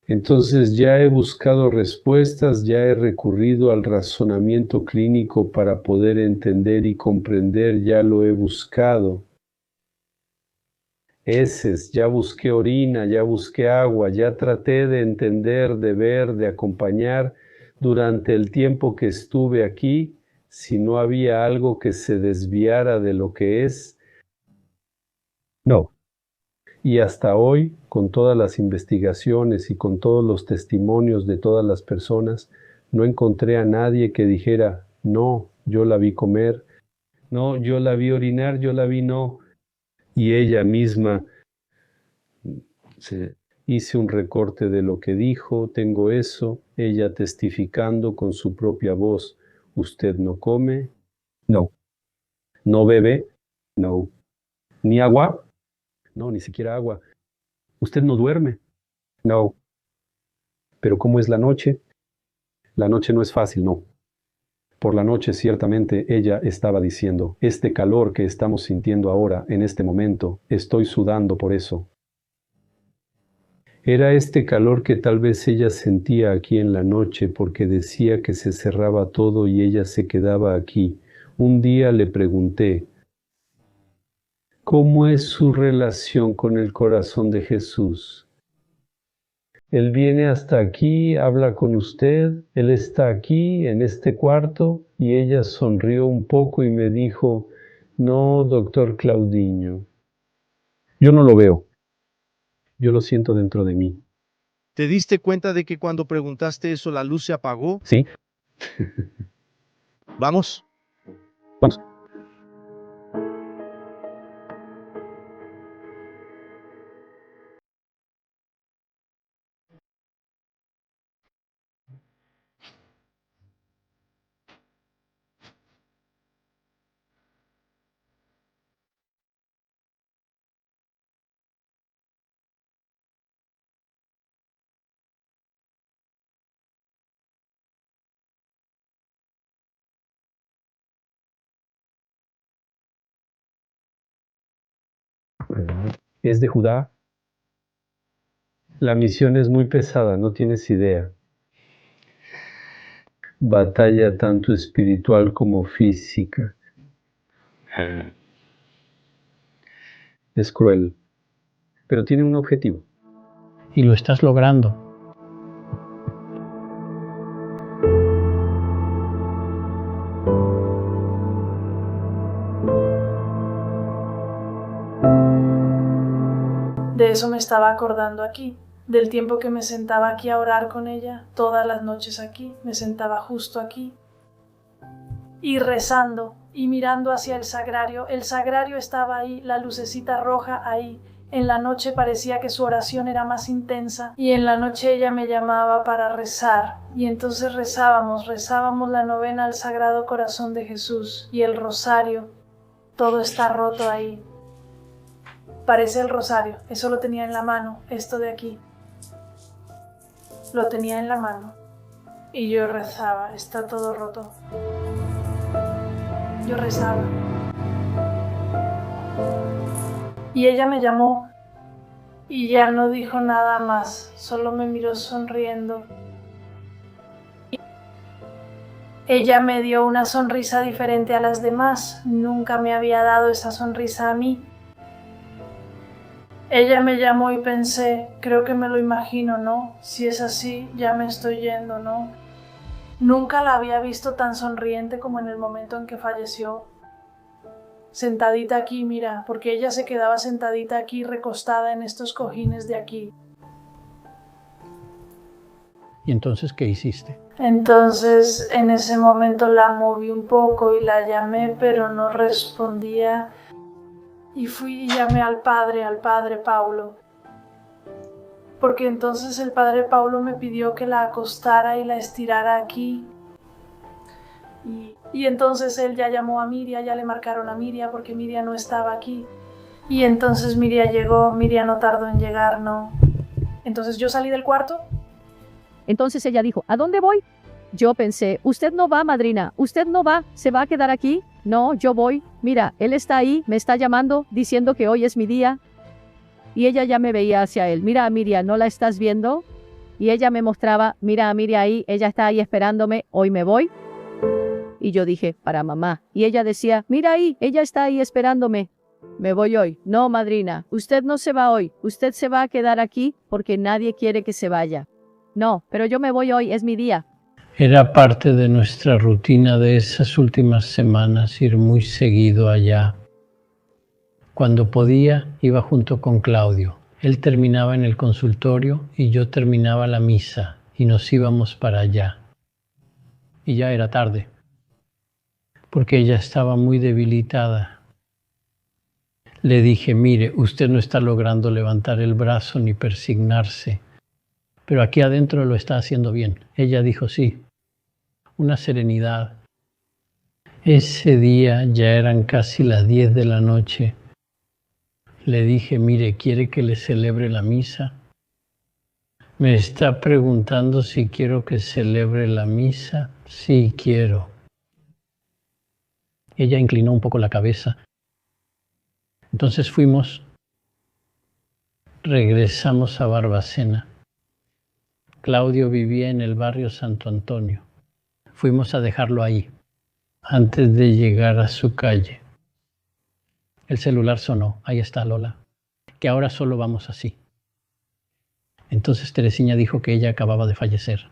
Entonces ya he buscado respuestas, ya he recurrido al razonamiento clínico para poder entender y comprender, ya lo he buscado. Heces, ya busqué orina, ya busqué agua, ya traté de entender, de ver, de acompañar durante el tiempo que estuve aquí, si no había algo que se desviara de lo que es. No. Y hasta hoy, con todas las investigaciones y con todos los testimonios de todas las personas, no encontré a nadie que dijera, no, yo la vi comer, no, yo la vi orinar, yo la vi no. Y ella misma hice un recorte de lo que dijo, tengo eso, ella testificando con su propia voz, ¿usted no come? No. ¿No bebe? No. ¿Ni agua? No, ni siquiera agua. ¿Usted no duerme? No. ¿Pero cómo es la noche? La noche no es fácil, no. Por la noche, ciertamente, ella estaba diciendo, este calor que estamos sintiendo ahora, en este momento, estoy sudando por eso. Era este calor que tal vez ella sentía aquí en la noche porque decía que se cerraba todo y ella se quedaba aquí. Un día le pregunté, ¿cómo es su relación con el corazón de Jesús? Él viene hasta aquí, habla con usted, Él está aquí, en este cuarto, y ella sonrió un poco y me dijo, no, doctor Claudiño, yo no lo veo, yo lo siento dentro de mí. ¿Te diste cuenta de que cuando preguntaste eso la luz se apagó? Sí. ¿Vamos? Vamos. Es de Judá. La misión es muy pesada, no tienes idea. Batalla tanto espiritual como física. Es cruel, pero tiene un objetivo. Y lo estás logrando. De eso me estaba acordando aquí, del tiempo que me sentaba aquí a orar con ella, todas las noches aquí, me sentaba justo aquí, y rezando, y mirando hacia el sagrario estaba ahí, la lucecita roja ahí, en la noche parecía que su oración era más intensa, y en la noche ella me llamaba para rezar, y entonces rezábamos la novena al Sagrado Corazón de Jesús, y el rosario, todo está roto ahí. Parece el rosario, eso lo tenía en la mano, esto de aquí. Lo tenía en la mano. Y yo rezaba, está todo roto. Yo rezaba. Y ella me llamó y ya no dijo nada más, solo me miró sonriendo. Ella me dio una sonrisa diferente a las demás, nunca me había dado esa sonrisa a mí. Ella me llamó y pensé, creo que me lo imagino, ¿no? Si es así, ya me estoy yendo, ¿no? Nunca la había visto tan sonriente como en el momento en que falleció. Sentadita aquí, mira, porque ella se quedaba sentadita aquí, recostada en estos cojines de aquí. ¿Y entonces qué hiciste? Entonces, en ese momento la moví un poco y la llamé, pero no respondía. Y fui y llamé al padre Paulo. Porque entonces el padre Paulo me pidió que la acostara y la estirara aquí. Y entonces él ya llamó a Miriam, ya le marcaron a Miriam porque Miriam no estaba aquí. Y entonces Miriam llegó, Miriam no tardó en llegar, ¿no? Entonces yo salí del cuarto. Entonces ella dijo, ¿a dónde voy? Yo pensé, usted no va, madrina, usted no va, ¿se va a quedar aquí? No, yo voy. Mira, él está ahí, me está llamando, diciendo que hoy es mi día. Y ella ya me veía hacia él. Mira a Miriam, ¿no la estás viendo? Y ella me mostraba, mira a Miriam ahí, ella está ahí esperándome, hoy me voy. Y yo dije, para mamá. Y ella decía, mira ahí, ella está ahí esperándome. Me voy hoy. No, madrina, usted no se va hoy, usted se va a quedar aquí porque nadie quiere que se vaya. No, pero yo me voy hoy, es mi día. Era parte de nuestra rutina de esas últimas semanas ir muy seguido allá. Cuando podía, iba junto con Claudio. Él terminaba en el consultorio y yo terminaba la misa y nos íbamos para allá. Y ya era tarde, porque ella estaba muy debilitada. Le dije, mire, usted no está logrando levantar el brazo ni persignarse, pero aquí adentro lo está haciendo bien. Ella dijo sí. Una serenidad. Ese día ya eran casi las 10 de la noche. Le dije, mire, ¿quiere que le celebre la misa? Me está preguntando si quiero que celebre la misa. Sí, quiero. Ella inclinó un poco la cabeza. Entonces regresamos a Barbacena. Claudio vivía en el barrio Santo Antonio. Fuimos a dejarlo ahí, antes de llegar a su calle. El celular sonó, ahí está Lola, que ahora solo vamos así. Entonces Teresina dijo que ella acababa de fallecer.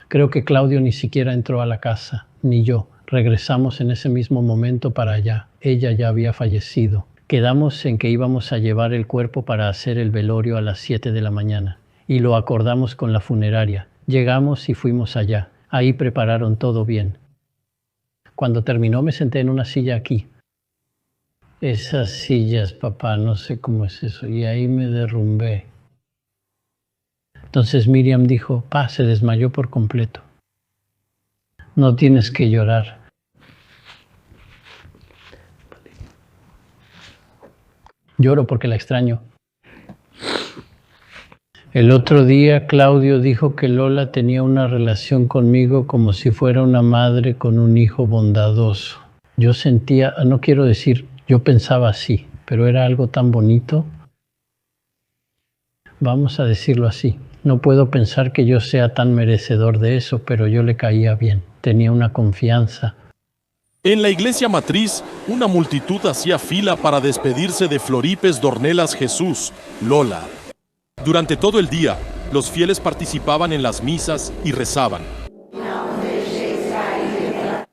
Creo que Claudio ni siquiera entró a la casa, ni yo. Regresamos en ese mismo momento para allá. Ella ya había fallecido. Quedamos en que íbamos a llevar el cuerpo para hacer el velorio a las 7 de la mañana. Y lo acordamos con la funeraria. Llegamos y fuimos allá. Ahí prepararon todo bien. Cuando terminó me senté en una silla aquí. Esas sillas, papá, no sé cómo es eso. Y ahí me derrumbé. Entonces Miriam dijo, pa, se desmayó por completo. No tienes que llorar. Lloro porque la extraño. El otro día Claudio dijo que Lola tenía una relación conmigo como si fuera una madre con un hijo bondadoso. Yo sentía, no quiero decir, yo pensaba así, pero era algo tan bonito. Vamos a decirlo así. No puedo pensar que yo sea tan merecedor de eso, pero yo le caía bien. Tenía una confianza. En la iglesia matriz, una multitud hacía fila para despedirse de Floripes Dornelas Jesús, Lola. Durante todo el día, los fieles participaban en las misas y rezaban.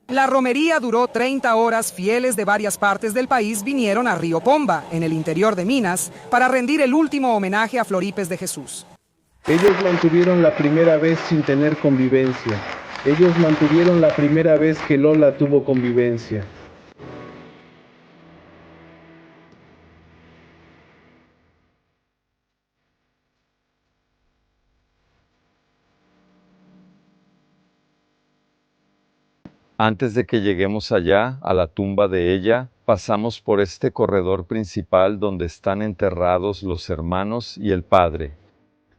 La romería duró 30 horas. Fieles de varias partes del país vinieron a Río Pomba, en el interior de Minas, para rendir el último homenaje a Floripes de Jesús. Ellos mantuvieron la primera vez sin tener convivencia. Ellos mantuvieron la primera vez que Lola tuvo convivencia. Antes de que lleguemos allá, a la tumba de ella, pasamos por este corredor principal donde están enterrados los hermanos y el padre.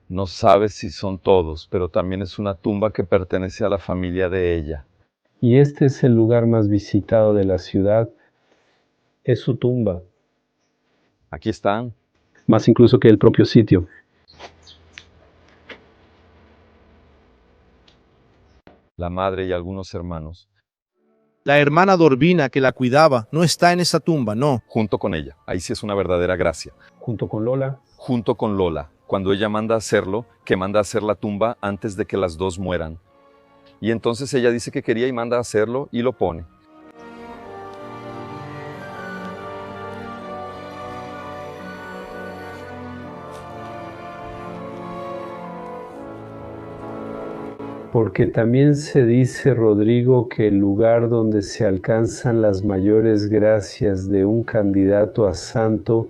No sabes si son todos, pero también es una tumba que pertenece a la familia de ella. Y este es el lugar más visitado de la ciudad. Es su tumba. Aquí están. Más incluso que el propio sitio. La madre y algunos hermanos. La hermana Dorvina que la cuidaba no está en esa tumba, no. Junto con ella. Ahí sí es una verdadera gracia. Junto con Lola. Junto con Lola. Cuando ella manda a hacerlo, que manda a hacer la tumba antes de que las dos mueran. Y entonces ella dice que quería y manda a hacerlo y lo pone. Porque también se dice, Rodrigo, que el lugar donde se alcanzan las mayores gracias de un candidato a santo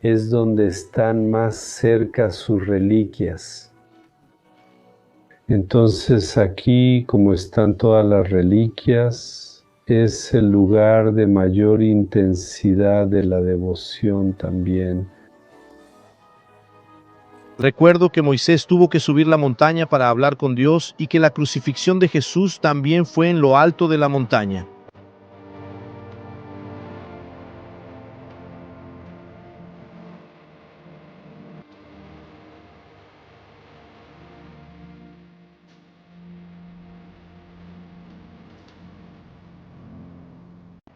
es donde están más cerca sus reliquias. Entonces aquí, como están todas las reliquias, es el lugar de mayor intensidad de la devoción también. Recuerdo que Moisés tuvo que subir la montaña para hablar con Dios y que la crucifixión de Jesús también fue en lo alto de la montaña.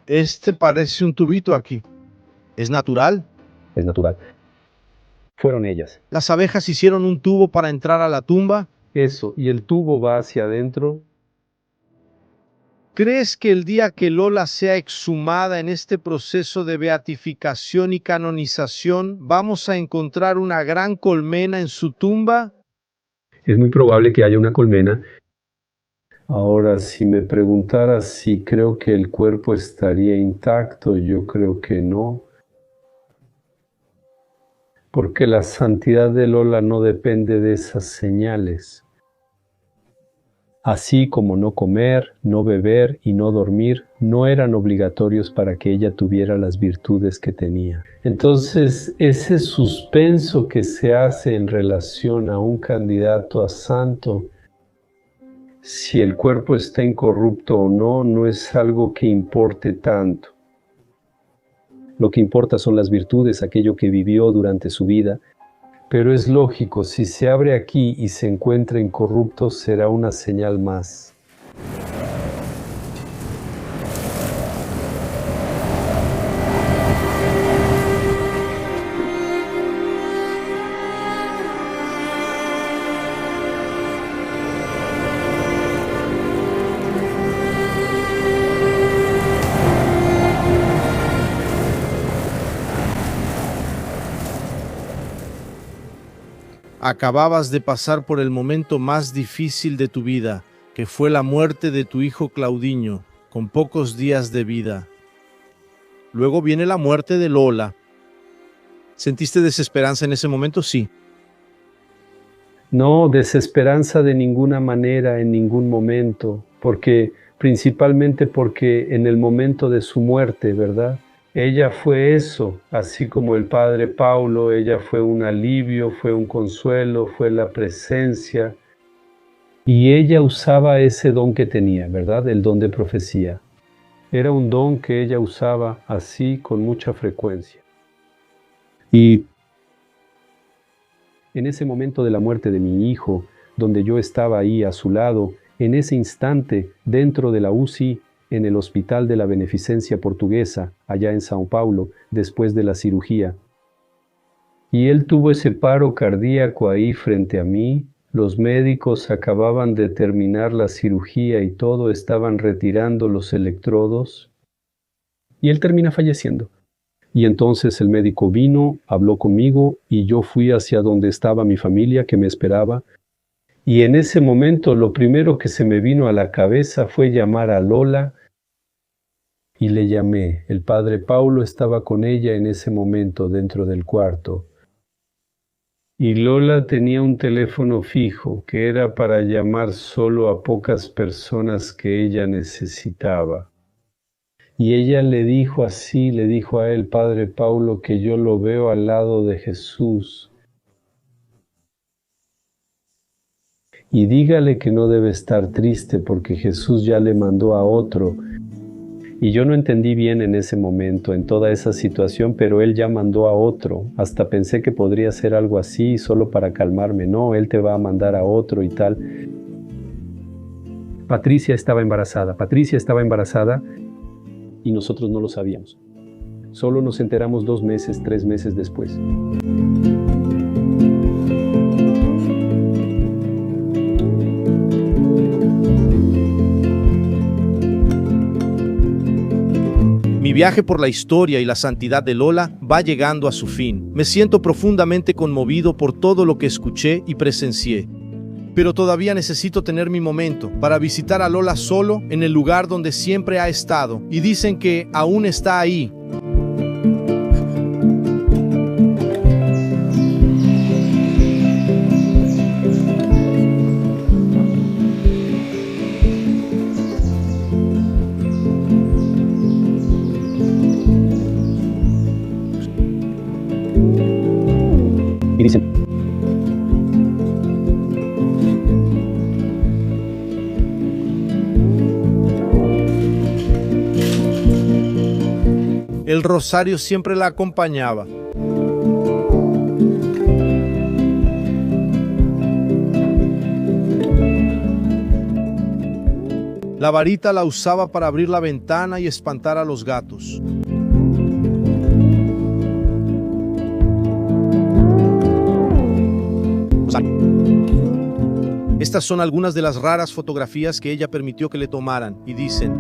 Este parece un tubito aquí. ¿Es natural? Es natural. Fueron ellas. ¿Las abejas hicieron un tubo para entrar a la tumba? Eso, y el tubo va hacia adentro. ¿Crees que el día que Lola sea exhumada en este proceso de beatificación y canonización, vamos a encontrar una gran colmena en su tumba? Es muy probable que haya una colmena. Ahora, si me preguntaras si creo que el cuerpo estaría intacto, yo creo que no. Porque la santidad de Lola no depende de esas señales. Así como no comer, no beber y no dormir no eran obligatorios para que ella tuviera las virtudes que tenía. Entonces, ese suspenso que se hace en relación a un candidato a santo, si el cuerpo está incorrupto o no, no es algo que importe tanto. Lo que importa son las virtudes, aquello que vivió durante su vida. Pero es lógico, si se abre aquí y se encuentra incorrupto, será una señal más. Acababas de pasar por el momento más difícil de tu vida, que fue la muerte de tu hijo Claudiño, con pocos días de vida. Luego viene la muerte de Lola. ¿Sentiste desesperanza en ese momento? Sí. No, desesperanza de ninguna manera, en ningún momento, principalmente porque en el momento de su muerte, ¿verdad? Ella fue eso, así como el padre Paulo, ella fue un alivio, fue un consuelo, fue la presencia. Y ella usaba ese don que tenía, ¿verdad? El don de profecía. Era un don que ella usaba así con mucha frecuencia. Y en ese momento de la muerte de mi hijo, donde yo estaba ahí a su lado, en ese instante, dentro de la UCI, en el Hospital de la Beneficencia Portuguesa, allá en São Paulo, después de la cirugía. Y él tuvo ese paro cardíaco ahí frente a mí. Los médicos acababan de terminar la cirugía y todo, estaban retirando los electrodos. Y él termina falleciendo. Y entonces el médico vino, habló conmigo y yo fui hacia donde estaba mi familia que me esperaba. Y en ese momento lo primero que se me vino a la cabeza fue llamar a Lola y le llamé. El padre Paulo estaba con ella en ese momento dentro del cuarto. Y Lola tenía un teléfono fijo que era para llamar solo a pocas personas que ella necesitaba. Y ella le dijo así, le dijo a él, padre Paulo, que yo lo veo al lado de Jesús. Y dígale que no debe estar triste porque Jesús ya le mandó a otro. Y yo no entendí bien en ese momento, en toda esa situación, pero él ya mandó a otro. Hasta pensé que podría ser algo así, solo para calmarme. No, él te va a mandar a otro y tal. Patricia estaba embarazada y nosotros no lo sabíamos. Solo nos enteramos 2 meses, 3 meses después. Mi viaje por la historia y la santidad de Lola va llegando a su fin. Me siento profundamente conmovido por todo lo que escuché y presencié. Pero todavía necesito tener mi momento para visitar a Lola solo en el lugar donde siempre ha estado. Y dicen que aún está ahí. Y dicen, el rosario siempre la acompañaba. La varita la usaba para abrir la ventana y espantar a los gatos. Estas son algunas de las raras fotografías que ella permitió que le tomaran y dicen: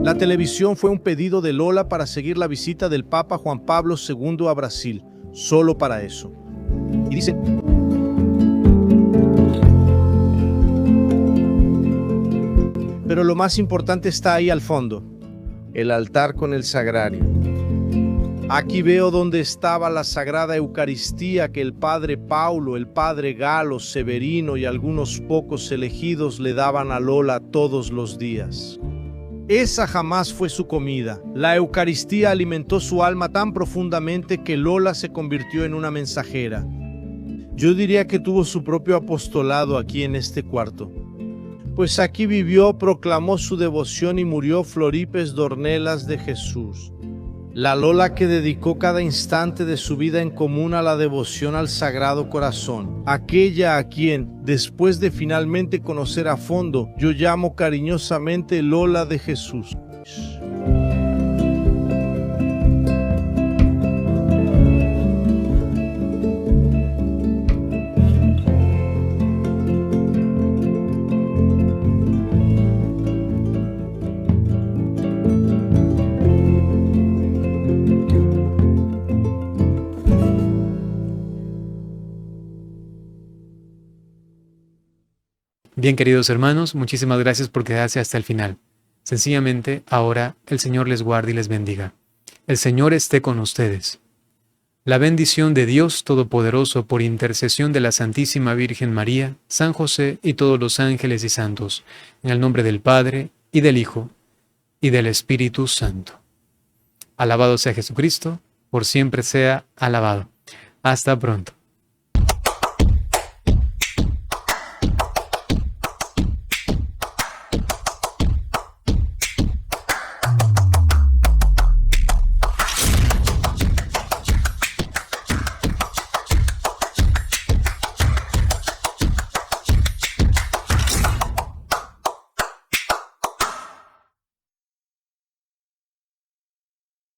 la televisión fue un pedido de Lola para seguir la visita del Papa Juan Pablo II a Brasil, solo para eso. Y dicen: pero lo más importante está ahí al fondo, el altar con el sagrario. Aquí veo donde estaba la Sagrada Eucaristía que el padre Paulo, el padre Galo, Severino y algunos pocos elegidos le daban a Lola todos los días. Esa jamás fue su comida. La Eucaristía alimentó su alma tan profundamente que Lola se convirtió en una mensajera. Yo diría que tuvo su propio apostolado aquí en este cuarto. Pues aquí vivió, proclamó su devoción y murió Floripes Dornelas de Jesús. La Lola que dedicó cada instante de su vida en común a la devoción al Sagrado Corazón. Aquella a quien, después de finalmente conocer a fondo, yo llamo cariñosamente Lola de Jesús. Bien, queridos hermanos, muchísimas gracias por quedarse hasta el final. Sencillamente, ahora el Señor les guarde y les bendiga. El Señor esté con ustedes. La bendición de Dios Todopoderoso por intercesión de la Santísima Virgen María, San José y todos los ángeles y santos, en el nombre del Padre, y del Hijo, y del Espíritu Santo. Alabado sea Jesucristo, por siempre sea alabado. Hasta pronto.